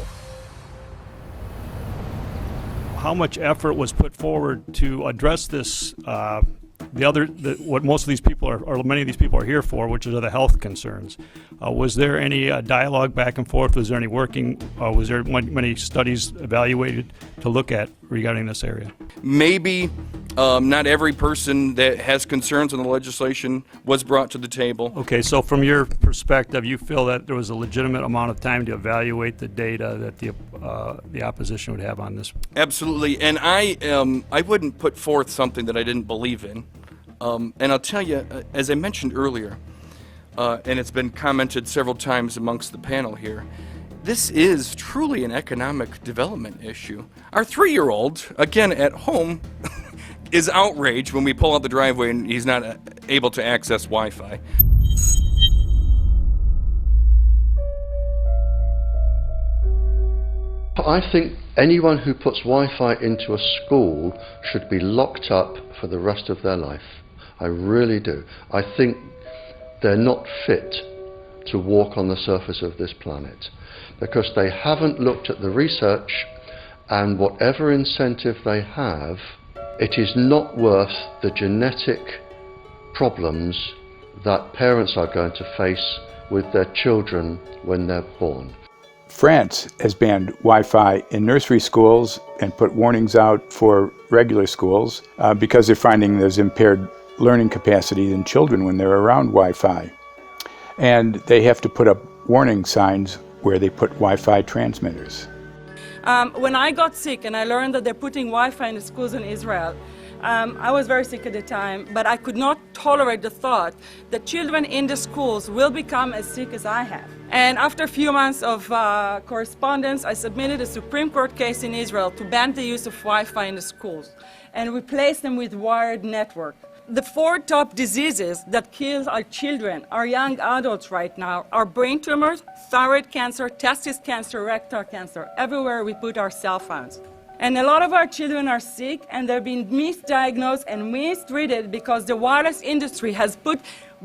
How much effort was put forward to address this, what most of these people are, or many of these people are here for, which are the health concerns? Was there any dialogue back and forth? Was there any working, was there many studies evaluated to look at regarding this area? Maybe not every person that has concerns on the legislation was brought to the table. Okay, so from your perspective, you feel that there was a legitimate amount of time to evaluate the data that the opposition would have on this? Absolutely, and I wouldn't put forth something that I didn't believe in. And I'll tell you, as I mentioned earlier, and it's been commented several times amongst the panel here, this is truly an economic development issue. Our 3-year-old, again at home, is outraged when we pull out the driveway and he's not able to access Wi-Fi. I think anyone who puts Wi-Fi into a school should be locked up for the rest of their life. I really do. I think they're not fit to walk on the surface of this planet because they haven't looked at the research, and whatever incentive they have, it is not worth the genetic problems that parents are going to face with their children when they're born. France has banned Wi-Fi in nursery schools and put warnings out for regular schools because they're finding there's impaired learning capacity in children when they're around Wi-Fi. And they have to put up warning signs where they put Wi-Fi transmitters. When I got sick and I learned that they're putting Wi-Fi in the schools in Israel, I was very sick at the time, but I could not tolerate the thought that children in the schools will become as sick as I have. And after a few months of correspondence, I submitted a Supreme Court case in Israel to ban the use of Wi-Fi in the schools and replace them with wired network. The 4 top diseases that kill our children, our young adults right now, are brain tumors, thyroid cancer, testis cancer, rectal cancer, everywhere we put our cell phones. And a lot of our children are sick and they're being misdiagnosed and mistreated because the wireless industry has put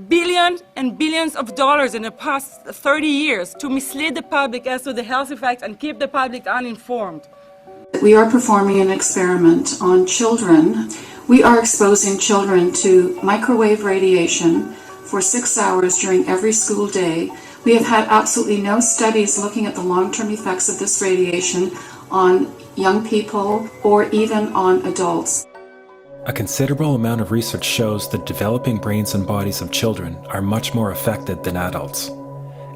billions and billions of dollars in the past 30 years to mislead the public as to the health effects and keep the public uninformed. We are performing an experiment on children. We are exposing children to microwave radiation for 6 hours during every school day. We have had absolutely no studies looking at the long-term effects of this radiation on young people or even on adults. A considerable amount of research shows that developing brains and bodies of children are much more affected than adults.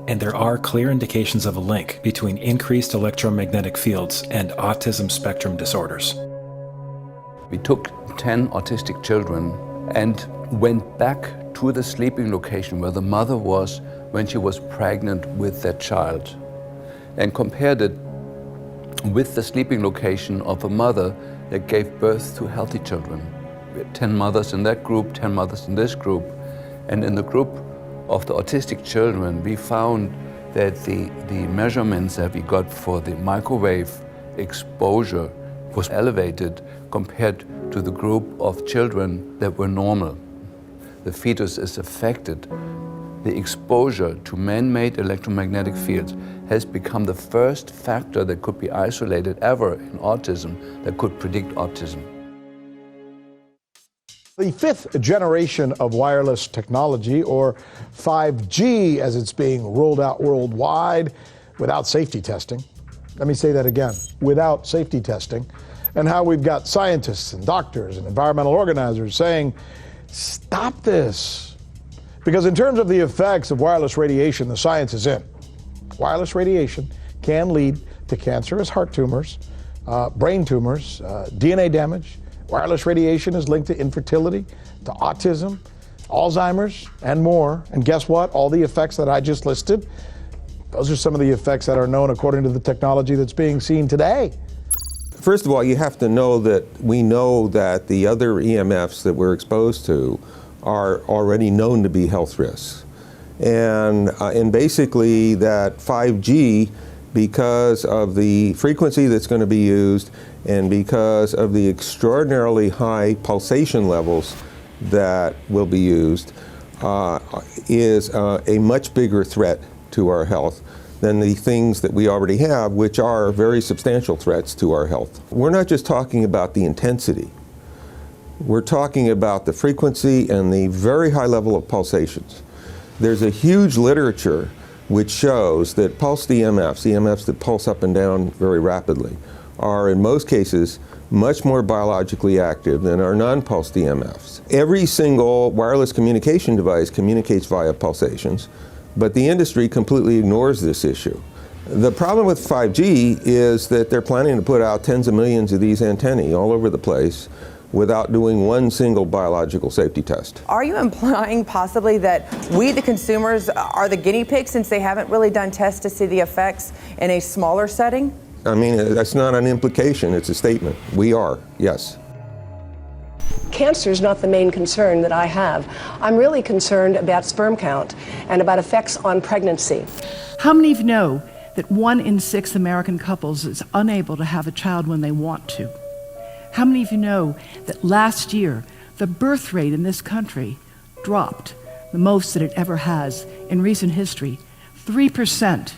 And there are clear indications of a link between increased electromagnetic fields and autism spectrum disorders. We took 10 autistic children and went back to the sleeping location where the mother was when she was pregnant with that child and compared it with the sleeping location of a mother that gave birth to healthy children. We had 10 mothers in that group, 10 mothers in this group, and in the group of the autistic children we found that the measurements that we got for the microwave exposure was elevated compared to the group of children that were normal. The fetus is affected. The exposure to man-made electromagnetic fields has become the first factor that could be isolated ever in autism that could predict autism. The fifth generation of wireless technology, or 5G as it's being rolled out worldwide without safety testing. Let me say that again, without safety testing. And how we've got scientists and doctors and environmental organizers saying, stop this. Because in terms of the effects of wireless radiation, the science is in. Wireless radiation can lead to cancerous heart tumors, brain tumors, DNA damage. Wireless radiation is linked to infertility, to autism, Alzheimer's, and more. And guess what? All the effects that I just listed, those are some of the effects that are known according to the technology that's being seen today. First of all, you have to know that we know that the other EMFs that we're exposed to are already known to be health risks. And basically that 5G, because of the frequency that's going to be used and because of the extraordinarily high pulsation levels that will be used, is a much bigger threat to our health than the things that we already have, which are very substantial threats to our health. We're not just talking about the intensity. We're talking about the frequency and the very high level of pulsations. There's a huge literature which shows that pulsed EMFs that pulse up and down very rapidly, are in most cases much more biologically active than our non-pulsed EMFs. Every single wireless communication device communicates via pulsations, but the industry completely ignores this issue. The problem with 5G is that they're planning to put out tens of millions of these antennae all over the place without doing one single biological safety test. Are you implying possibly that we, the consumers, are the guinea pigs since they haven't really done tests to see the effects in a smaller setting? I mean, that's not an implication, it's a statement. We are, yes. Cancer is not the main concern that I have. I'm really concerned about sperm count and about effects on pregnancy. How many of you know that 1 in 6 American couples is unable to have a child when they want to? How many of you know that last year the birth rate in this country dropped the most that it ever has in recent history, 3%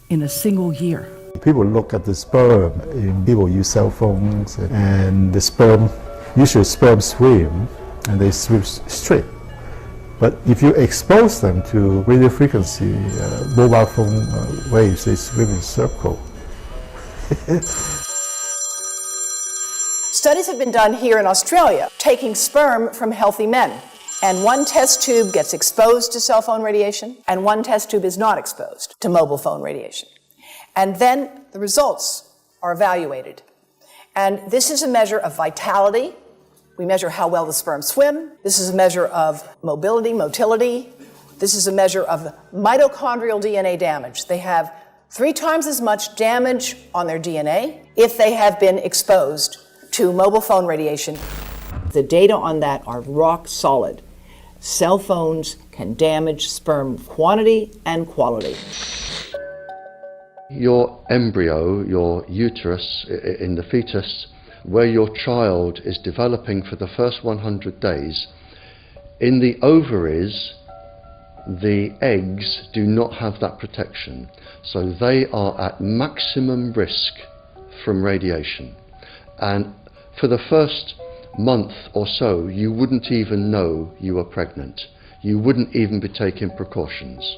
in a single year? People look at the sperm, and people use cell phones, and the sperm, usually sperm swim, and they swim straight. But if you expose them to radio frequency, mobile phone waves, they swim in a circle. Studies have been done here in Australia, taking sperm from healthy men. And one test tube gets exposed to cell phone radiation, and one test tube is not exposed to mobile phone radiation. And then the results are evaluated. And this is a measure of vitality. We measure how well the sperm swim. This is a measure of motility. This is a measure of mitochondrial DNA damage. They have 3 times as much damage on their DNA if they have been exposed to mobile phone radiation. The data on that are rock solid. Cell phones can damage sperm quantity and quality. Your embryo, your uterus in the fetus, where your child is developing for the first 100 days, in the ovaries, the eggs do not have that protection. So they are at maximum risk from radiation. And for the first month or so, you wouldn't even know you were pregnant. You wouldn't even be taking precautions.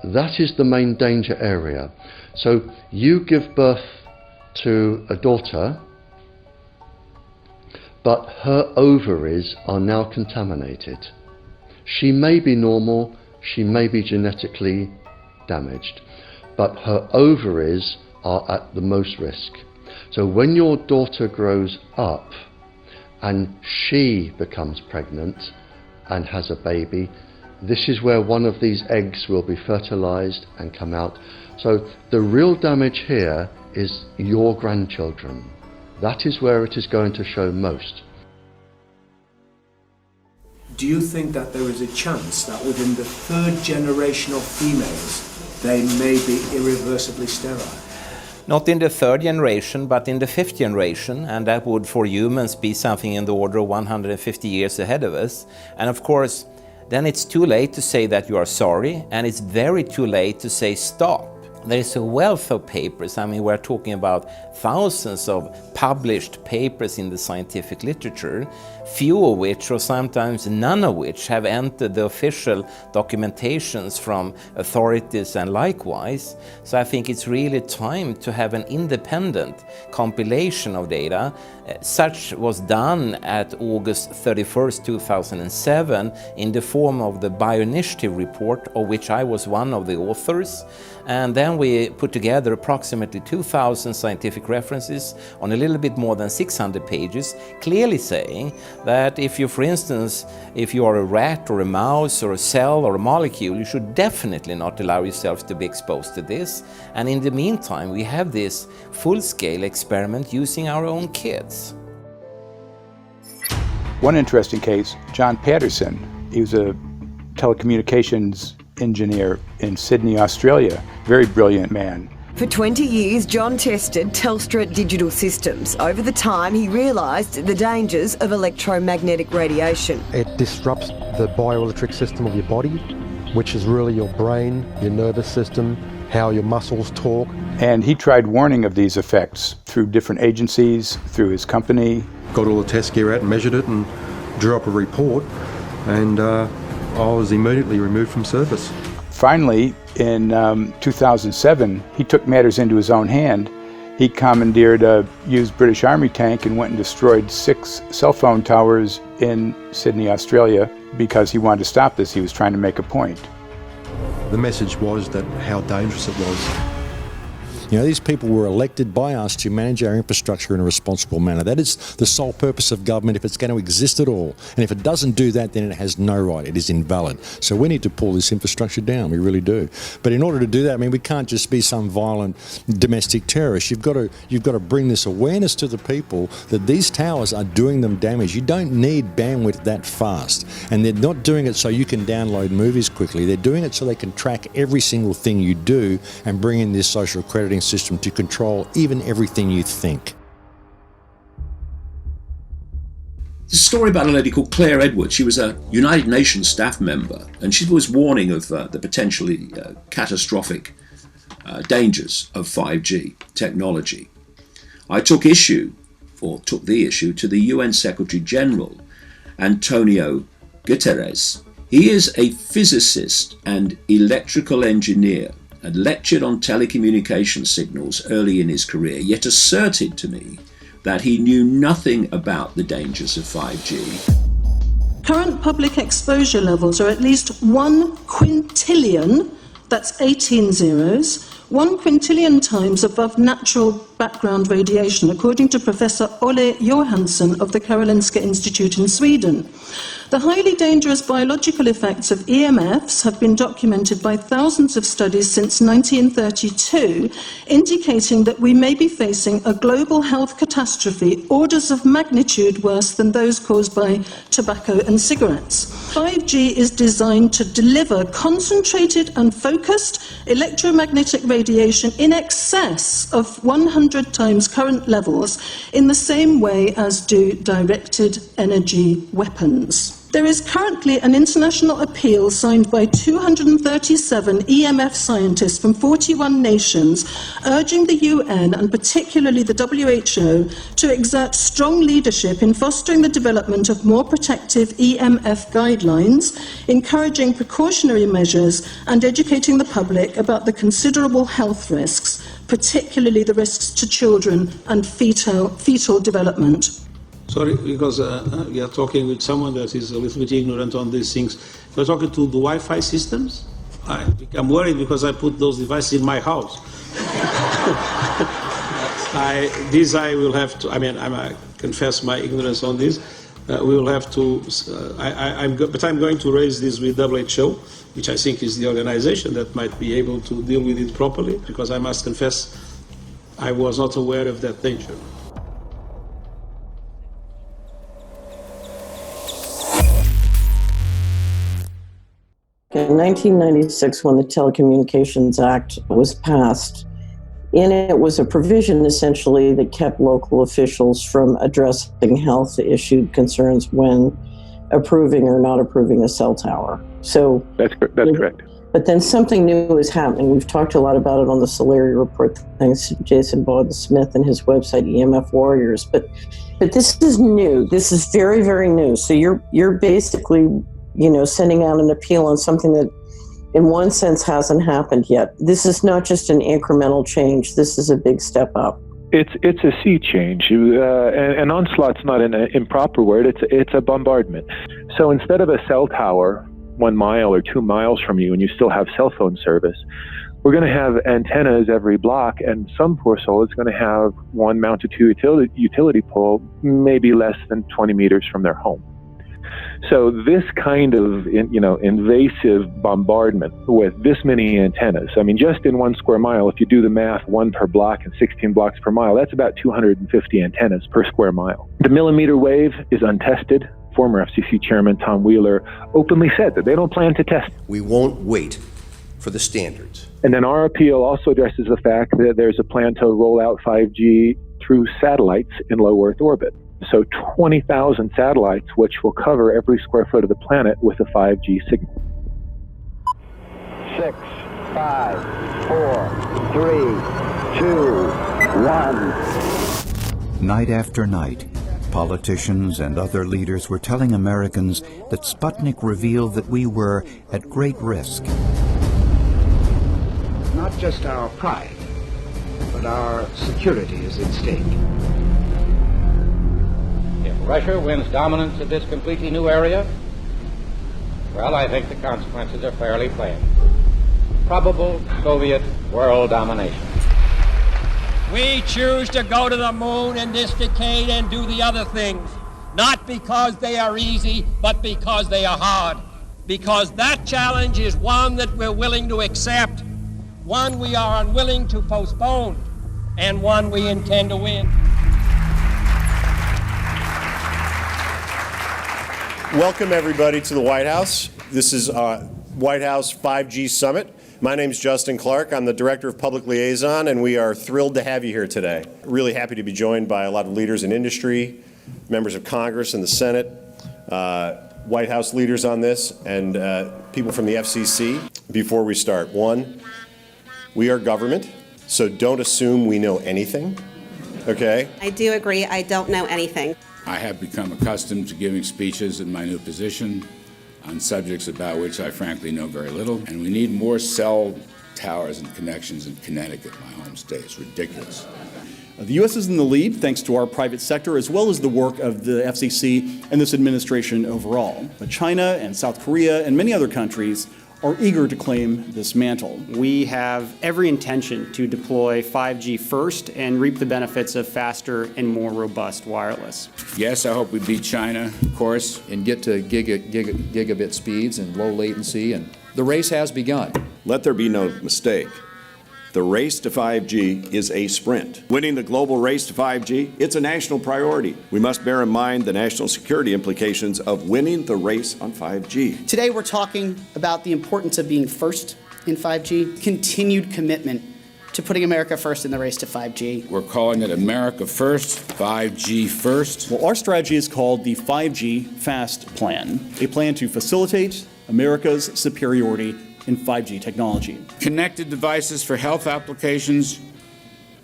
That is the main danger area. So you give birth to a daughter, but her ovaries are now contaminated. She may be normal, she may be genetically damaged, but her ovaries are at the most risk. So when your daughter grows up and she becomes pregnant and has a baby, this is where one of these eggs will be fertilized and come out. So the real damage here is your grandchildren. That is where it is going to show most. Do you think that there is a chance that within the third generation of females, they may be irreversibly sterile? Not in the third generation, but in the fifth generation, and that would for humans be something in the order of 150 years ahead of us. And of course, then it's too late to say that you are sorry, and it's very too late to say stop. There is a wealth of papers. I mean, we're talking about thousands of published papers in the scientific literature, few of which, or sometimes none of which, have entered the official documentations from authorities and likewise. So I think it's really time to have an independent compilation of data. Such was done at August 31st, 2007 in the form of the Bioinitiative report, of which I was one of the authors. And then we put together approximately 2,000 scientific references on a little bit more than 600 pages, clearly saying that if you, for instance, if you are a rat or a mouse or a cell or a molecule, you should definitely not allow yourself to be exposed to this. And in the meantime, we have this full-scale experiment using our own kids. One interesting case, John Patterson, he was a telecommunications engineer in Sydney, Australia. Very brilliant man. For 20 years, John tested Telstra digital systems. Over the time, he realised the dangers of electromagnetic radiation. It disrupts the bioelectric system of your body, which is really your brain, your nervous system, how your muscles talk. And he tried warning of these effects through different agencies, through his company. Got all the test gear out and measured it and drew up a report, and I was immediately removed from service. Finally, in 2007, he took matters into his own hand. He commandeered a used British Army tank and went and destroyed 6 cell phone towers in Sydney, Australia, because he wanted to stop this. He was trying to make a point. The message was that how dangerous it was. You know, these people were elected by us to manage our infrastructure in a responsible manner. That is the sole purpose of government if it's going to exist at all. And if it doesn't do that, then it has no right. It is invalid. So we need to pull this infrastructure down. We really do. But in order to do that, I mean, we can't just be some violent domestic terrorist. You've got to bring this awareness to the people that these towers are doing them damage. You don't need bandwidth that fast. And they're not doing it so you can download movies quickly. They're doing it so they can track every single thing you do and bring in this social crediting system to control even everything you think. There's a story about a lady called Claire Edwards. She was a United Nations staff member, and she was warning of the potentially catastrophic dangers of 5G technology. I took the issue to the UN Secretary General, Antonio Guterres. He is a physicist and electrical engineer, and lectured on telecommunication signals early in his career, yet asserted to me that he knew nothing about the dangers of 5G. Current public exposure levels are at least 1 quintillion, that's 18 zeros, 1 quintillion times above natural background radiation, according to Professor Olle Johansson of the Karolinska Institute in Sweden. The highly dangerous biological effects of EMFs have been documented by thousands of studies since 1932, indicating that we may be facing a global health catastrophe orders of magnitude worse than those caused by tobacco and cigarettes. 5G is designed to deliver concentrated and focused electromagnetic radiation in excess of 100 times current levels in the same way as do directed energy weapons. There is currently an international appeal signed by 237 EMF scientists from 41 nations urging the UN and particularly the WHO to exert strong leadership in fostering the development of more protective EMF guidelines, encouraging precautionary measures and educating the public about the considerable health risks, particularly the risks to children and fetal development. Sorry, because we are talking with someone that is a little bit ignorant on these things. We're talking to the Wi-Fi systems. I become worried because I put those devices in my house. I will have to, I confess my ignorance on this. We will have to, but I'm going to raise this with WHO, which I think is the organization that might be able to deal with it properly, because I must confess I was not aware of that danger. In 1996, when the Telecommunications Act was passed, in it was a provision essentially that kept local officials from addressing health issue concerns when approving or not approving a cell tower. So that's correct. But then something new is happening. We've talked a lot about it on the Solari report, thanks to Jason Bowden-Smith and his website, EMF Warriors. But this is new. This is very, very new. So you're basically, sending out an appeal on something that in one sense hasn't happened yet. This is not just an incremental change. This is a big step up. It's a sea change. An onslaught's not an improper word. It's a bombardment. So instead of a cell tower 1 mile or 2 miles from you and you still have cell phone service, we're going to have antennas every block, and some poor soul is going to have one mounted to a utility pole maybe less than 20 meters from their home. So this kind of, invasive bombardment with this many antennas, just in 1 square mile, if you do the math, 1 per block and 16 blocks per mile, that's about 250 antennas per square mile. The millimeter wave is untested. Former FCC Chairman Tom Wheeler openly said that they don't plan to test. We won't wait for the standards. And then our appeal also addresses the fact that there's a plan to roll out 5G through satellites in low Earth orbit. So 20,000 satellites, which will cover every square foot of the planet with a 5G signal. 6, 5, 4, 3, 2, 1. Night after night, politicians and other leaders were telling Americans that Sputnik revealed that we were at great risk. Not just our pride, but our security is at stake. If Russia wins dominance of this completely new area, well, I think the consequences are fairly plain. Probable Soviet world domination. We choose to go to the moon in this decade and do the other things, not because they are easy, but because they are hard. Because that challenge is one that we're willing to accept, one we are unwilling to postpone, and one we intend to win. Welcome, everybody, to the White House. This is White House 5G Summit. My name is Justin Clark. I'm the Director of Public Liaison, and we are thrilled to have you here today. Really happy to be joined by a lot of leaders in industry, members of Congress and the Senate, White House leaders on this, and people from the FCC. Before we start, one, we are government, so don't assume we know anything, okay? I do agree, I don't know anything. I have become accustomed to giving speeches in my new position on subjects about which I frankly know very little, and we need more cell towers and connections in Connecticut, my home state. It's ridiculous. The U.S. is in the lead thanks to our private sector as well as the work of the FCC and this administration overall. But China and South Korea and many other countries are eager to claim this mantle. We have every intention to deploy 5G first and reap the benefits of faster and more robust wireless. Yes, I hope we beat China, of course. And get to gigabit speeds and low latency, and the race has begun. Let there be no mistake. The race to 5G is a sprint. Winning the global race to 5G, it's a national priority. We must bear in mind the national security implications of winning the race on 5G. Today we're talking about the importance of being first in 5G, continued commitment to putting America first in the race to 5G. We're calling it America First, 5G First. Well, our strategy is called the 5G Fast Plan, a plan to facilitate America's superiority in 5G technology. Connected devices for health applications,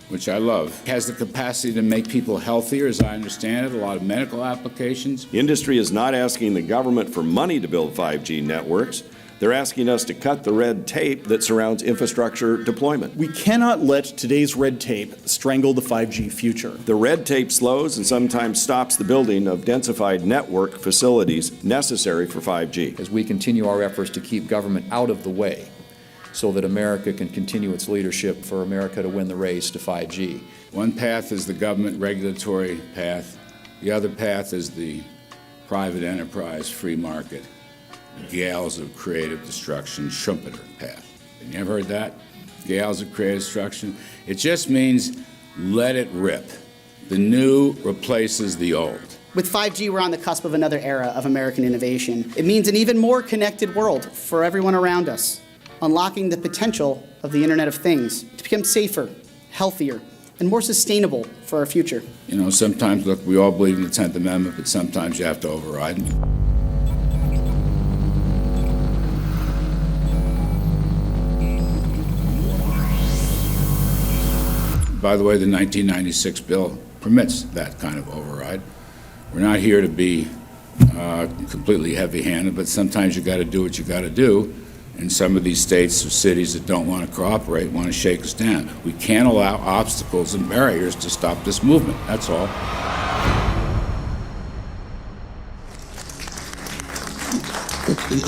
which I love, has the capacity to make people healthier, as I understand it, a lot of medical applications. Industry is not asking the government for money to build 5G networks. They're asking us to cut the red tape that surrounds infrastructure deployment. We cannot let today's red tape strangle the 5G future. The red tape slows and sometimes stops the building of densified network facilities necessary for 5G. As we continue our efforts to keep government out of the way, so that America can continue its leadership for America to win the race to 5G. One path is the government regulatory path. The other path is the private enterprise free market, gales of creative destruction Schumpeter path. Have you ever heard that? Gales of creative destruction? It just means let it rip. The new replaces the old. With 5G, we're on the cusp of another era of American innovation. It means an even more connected world for everyone around us, unlocking the potential of the Internet of Things to become safer, healthier, and more sustainable for our future. You know, sometimes, look, we all believe in the 10th Amendment, but sometimes you have to override it. By the way, the 1996 bill permits that kind of override. We're not here to be completely heavy-handed, but sometimes you got to do what you got to do. And some of these states or cities that don't want to cooperate want to shake us down. We can't allow obstacles and barriers to stop this movement. That's all.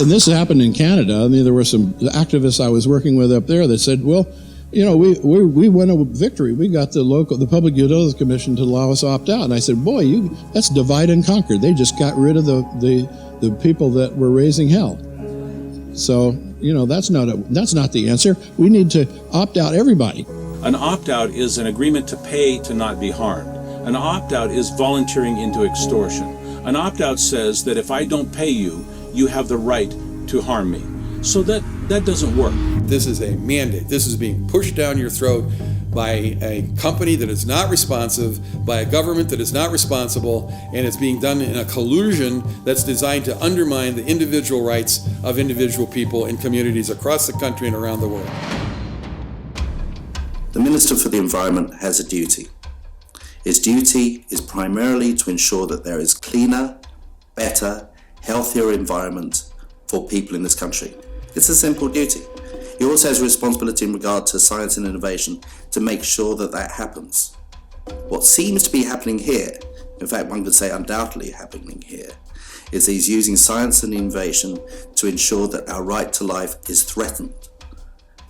And this happened in Canada. I mean, there were some activists I was working with up there that said, well, you know, we won a victory. We got the Public Utilities Commission to allow us opt out. And I said, boy, that's divide and conquer. They just got rid of the people that were raising hell. So, you know, that's not the answer. We need to opt out everybody. An opt-out is an agreement to pay to not be harmed. An opt-out is volunteering into extortion. An opt-out says that if I don't pay you, you have the right to harm me. So that doesn't work. This is a mandate. This is being pushed down your throat by a company that is not responsive, by a government that is not responsible, and it's being done in a collusion that's designed to undermine the individual rights of individual people in communities across the country and around the world. The Minister for the Environment has a duty. His duty is primarily to ensure that there is cleaner, better, healthier environment for people in this country. It's a simple duty. He also has a responsibility in regard to science and innovation to make sure that that happens. What seems to be happening here, in fact one could say undoubtedly happening here, is he's using science and innovation to ensure that our right to life is threatened.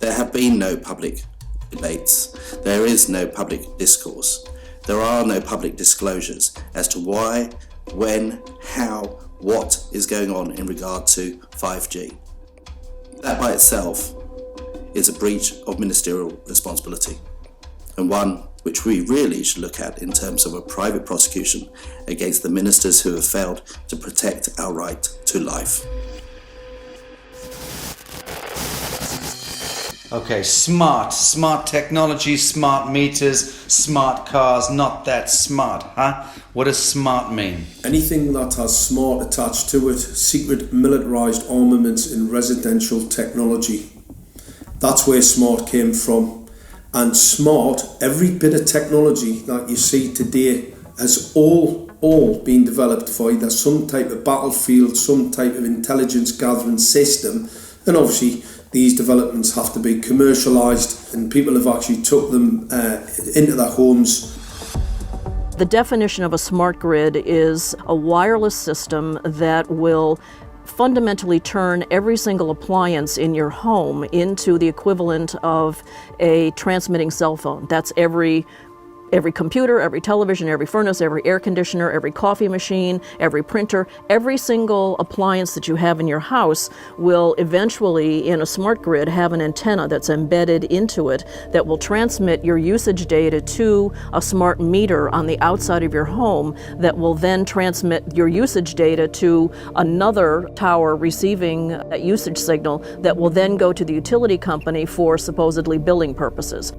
There have been no public debates. There is no public discourse. There are no public disclosures as to why, when, how, what is going on in regard to 5G. That by itself is a breach of ministerial responsibility, and one which we really should look at in terms of a private prosecution against the ministers who have failed to protect our right to life. Okay, smart technology, smart meters, smart cars, not that smart, huh? What does smart mean? Anything that has smart attached to it, secret militarised armaments in residential technology. That's where smart came from. And smart, every bit of technology that you see today has all been developed for either some type of battlefield, some type of intelligence gathering system, and obviously these developments have to be commercialised, and people have actually took them into their homes. The definition of a smart grid is a wireless system that will fundamentally turn every single appliance in your home into the equivalent of a transmitting cell phone. That's every computer, every television, every furnace, every air conditioner, every coffee machine, every printer, every single appliance that you have in your house will eventually, in a smart grid, have an antenna that's embedded into it that will transmit your usage data to a smart meter on the outside of your home that will then transmit your usage data to another tower receiving that usage signal that will then go to the utility company for supposedly billing purposes.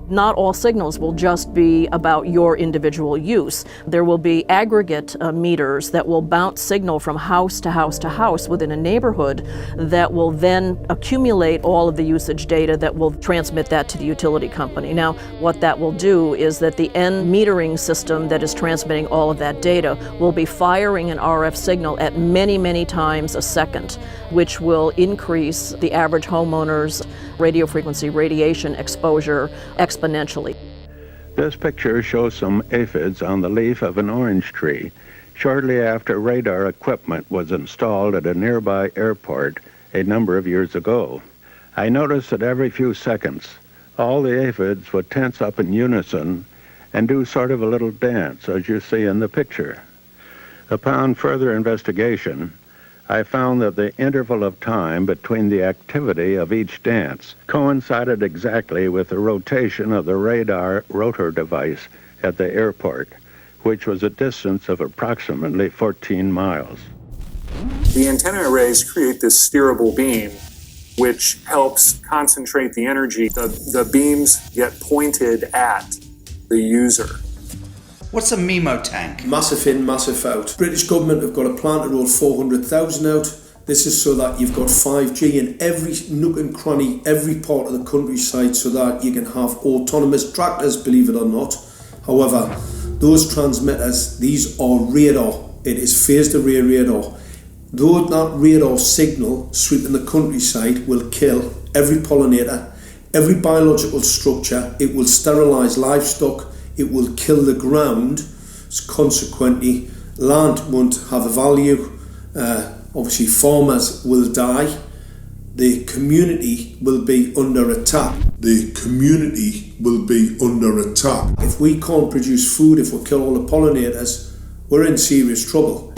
Not all signals will just be about your individual use. There will be aggregate meters that will bounce signal from house to house to house within a neighborhood that will then accumulate all of the usage data that will transmit that to the utility company. Now, what that will do is that the end metering system that is transmitting all of that data will be firing an RF signal at many, many times a second, which will increase the average homeowner's radio frequency radiation exposure exponentially. This picture shows some aphids on the leaf of an orange tree. Shortly after radar equipment was installed at a nearby airport a number of years ago. I noticed that every few seconds, all the aphids would tense up in unison and do sort of a little dance, as you see in the picture. Upon further investigation, I found that the interval of time between the activity of each dance coincided exactly with the rotation of the radar rotor device at the airport, which was a distance of approximately 14 miles. The antenna arrays create this steerable beam, which helps concentrate the energy. The beams get pointed at the user. What's a MIMO tank? Massive in, massive out. British government have got a plan to roll 400,000 out. This is so that you've got 5G in every nook and cranny, every part of the countryside, so that you can have autonomous tractors, believe it or not. However, those transmitters, these are radar. It is phased array radar. Though that radar signal sweeping the countryside will kill every pollinator, every biological structure, it will sterilise livestock, it will kill the ground, so consequently land won't have a value, obviously farmers will die, the community will be under attack. The community will be under attack. If we can't produce food, if we kill all the pollinators, we're in serious trouble.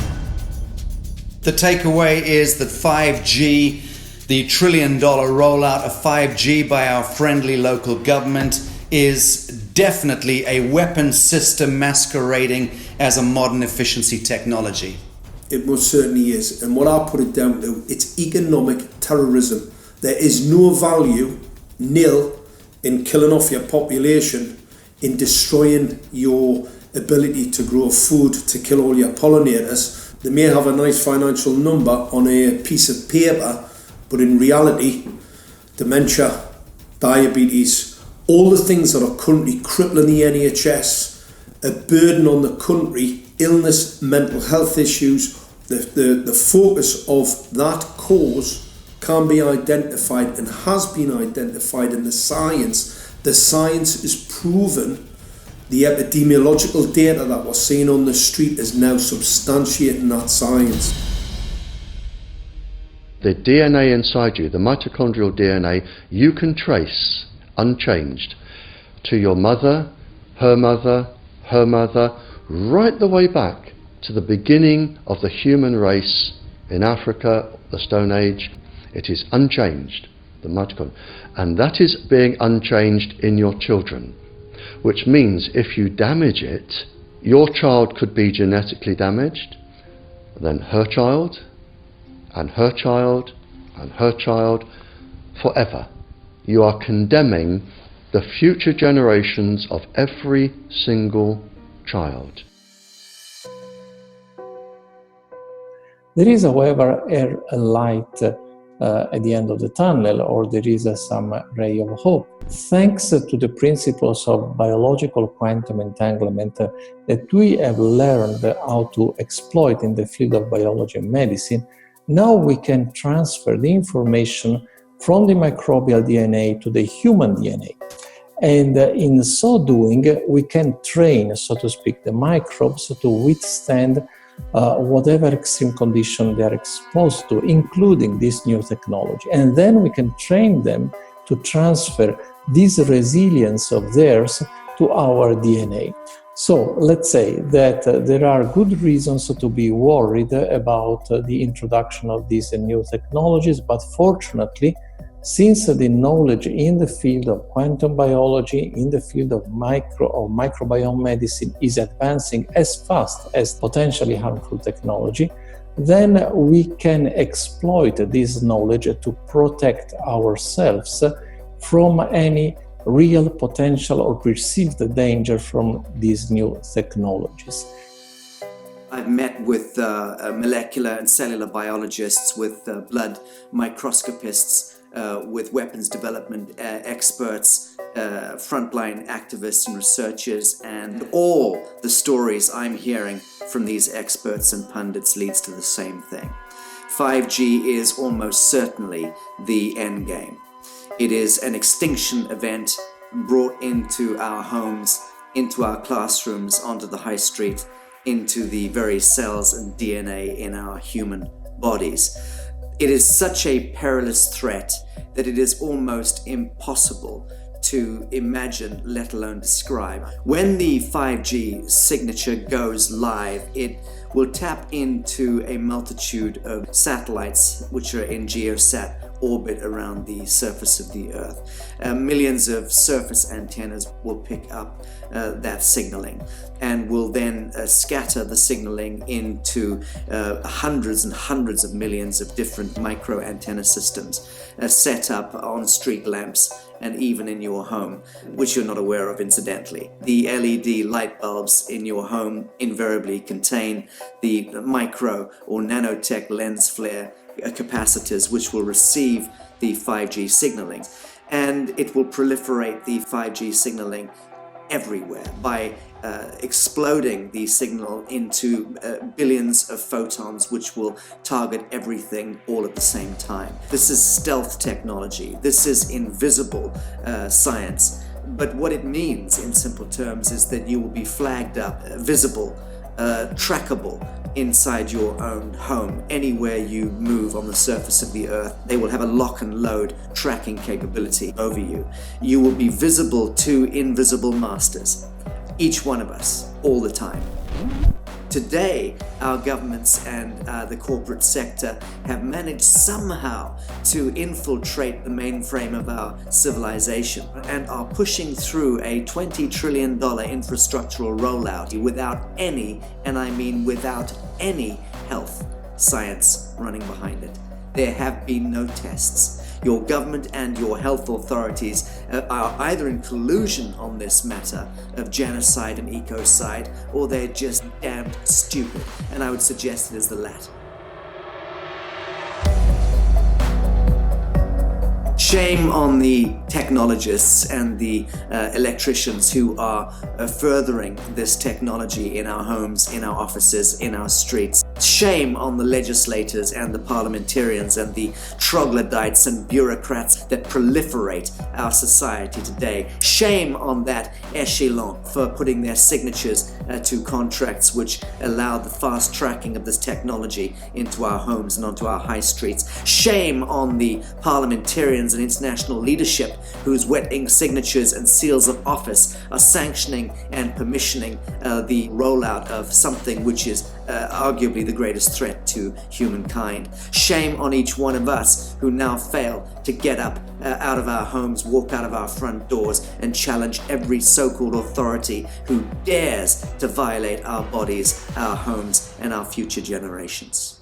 The takeaway is that 5G, the $1 trillion rollout of 5G by our friendly local government, is definitely a weapon system masquerading as a modern efficiency technology. It most certainly is, and what I put it down to, it's economic terrorism. There is no value, nil, in killing off your population, in destroying your ability to grow food, to kill all your pollinators. They may have a nice financial number on a piece of paper, but in reality, dementia, diabetes, all the things that are currently crippling the NHS, a burden on the country, illness, mental health issues, the focus of that cause can be identified and has been identified in the science. The science is proven. The epidemiological data that we're seeing on the street is now substantiating that science. The DNA inside you, the mitochondrial DNA, you can trace unchanged to your mother, her mother, her mother, right the way back to the beginning of the human race in Africa, the Stone Age. It is unchanged, the mitochondria, and that is being unchanged in your children, which means if you damage it, your child could be genetically damaged, then her child, and her child, and her child, forever. You are condemning the future generations of every single child. There is, however, a light at the end of the tunnel, or there is some ray of hope. Thanks to the principles of biological quantum entanglement that we have learned how to exploit in the field of biology and medicine, now we can transfer the information from the microbial DNA to the human DNA. And in so doing, we can train, so to speak, the microbes to withstand whatever extreme condition they are exposed to, including this new technology. And then we can train them to transfer this resilience of theirs to our DNA. So let's say that there are good reasons to be worried about the introduction of these new technologies, but fortunately, since the knowledge in the field of quantum biology, in the field of microbiome medicine is advancing as fast as potentially harmful technology, then we can exploit this knowledge to protect ourselves from any real potential or perceived danger from these new technologies. I've met with molecular and cellular biologists, with blood microscopists, with weapons development experts, frontline activists and researchers, and all the stories I'm hearing from these experts and pundits leads to the same thing. 5G is almost certainly the end game. It is an extinction event brought into our homes, into our classrooms, onto the high street, into the very cells and DNA in our human bodies. It is such a perilous threat that it is almost impossible to imagine, let alone describe. When the 5G signature goes live, it will tap into a multitude of satellites which are in geosat orbit around the surface of the Earth. Millions of surface antennas will pick up that signaling and will then scatter the signaling into hundreds and hundreds of millions of different micro antenna systems set up on street lamps and even in your home, which you're not aware of incidentally. The LED light bulbs in your home invariably contain the micro or nanotech lens flare capacitors which will receive the 5G signaling, and it will proliferate the 5G signaling everywhere by exploding the signal into billions of photons which will target everything all at the same time. This is stealth technology. This is invisible science. But what it means in simple terms is that you will be flagged up, visible, trackable inside your own home. Anywhere you move on the surface of the Earth, they will have a lock and load tracking capability over you. You will be visible to invisible masters, each one of us, all the time. Today, our governments and the corporate sector have managed somehow to infiltrate the mainframe of our civilization and are pushing through a $20 trillion infrastructural rollout without any, and I mean without any, health science running behind it. There have been no tests. Your government and your health authorities are either in collusion on this matter of genocide and ecocide, or they're just damned stupid, and I would suggest it is the latter. Shame on the technologists and the electricians who are furthering this technology in our homes, in our offices, in our streets. Shame on the legislators and the parliamentarians and the troglodytes and bureaucrats that proliferate our society today. Shame on that echelon for putting their signatures to contracts which allow the fast tracking of this technology into our homes and onto our high streets. Shame on the parliamentarians and international leadership whose wetting signatures and seals of office are sanctioning and permissioning the rollout of something which is arguably the greatest threat to humankind. Shame on each one of us who now fail to get up out of our homes, walk out of our front doors, and challenge every so-called authority who dares to violate our bodies, our homes, and our future generations.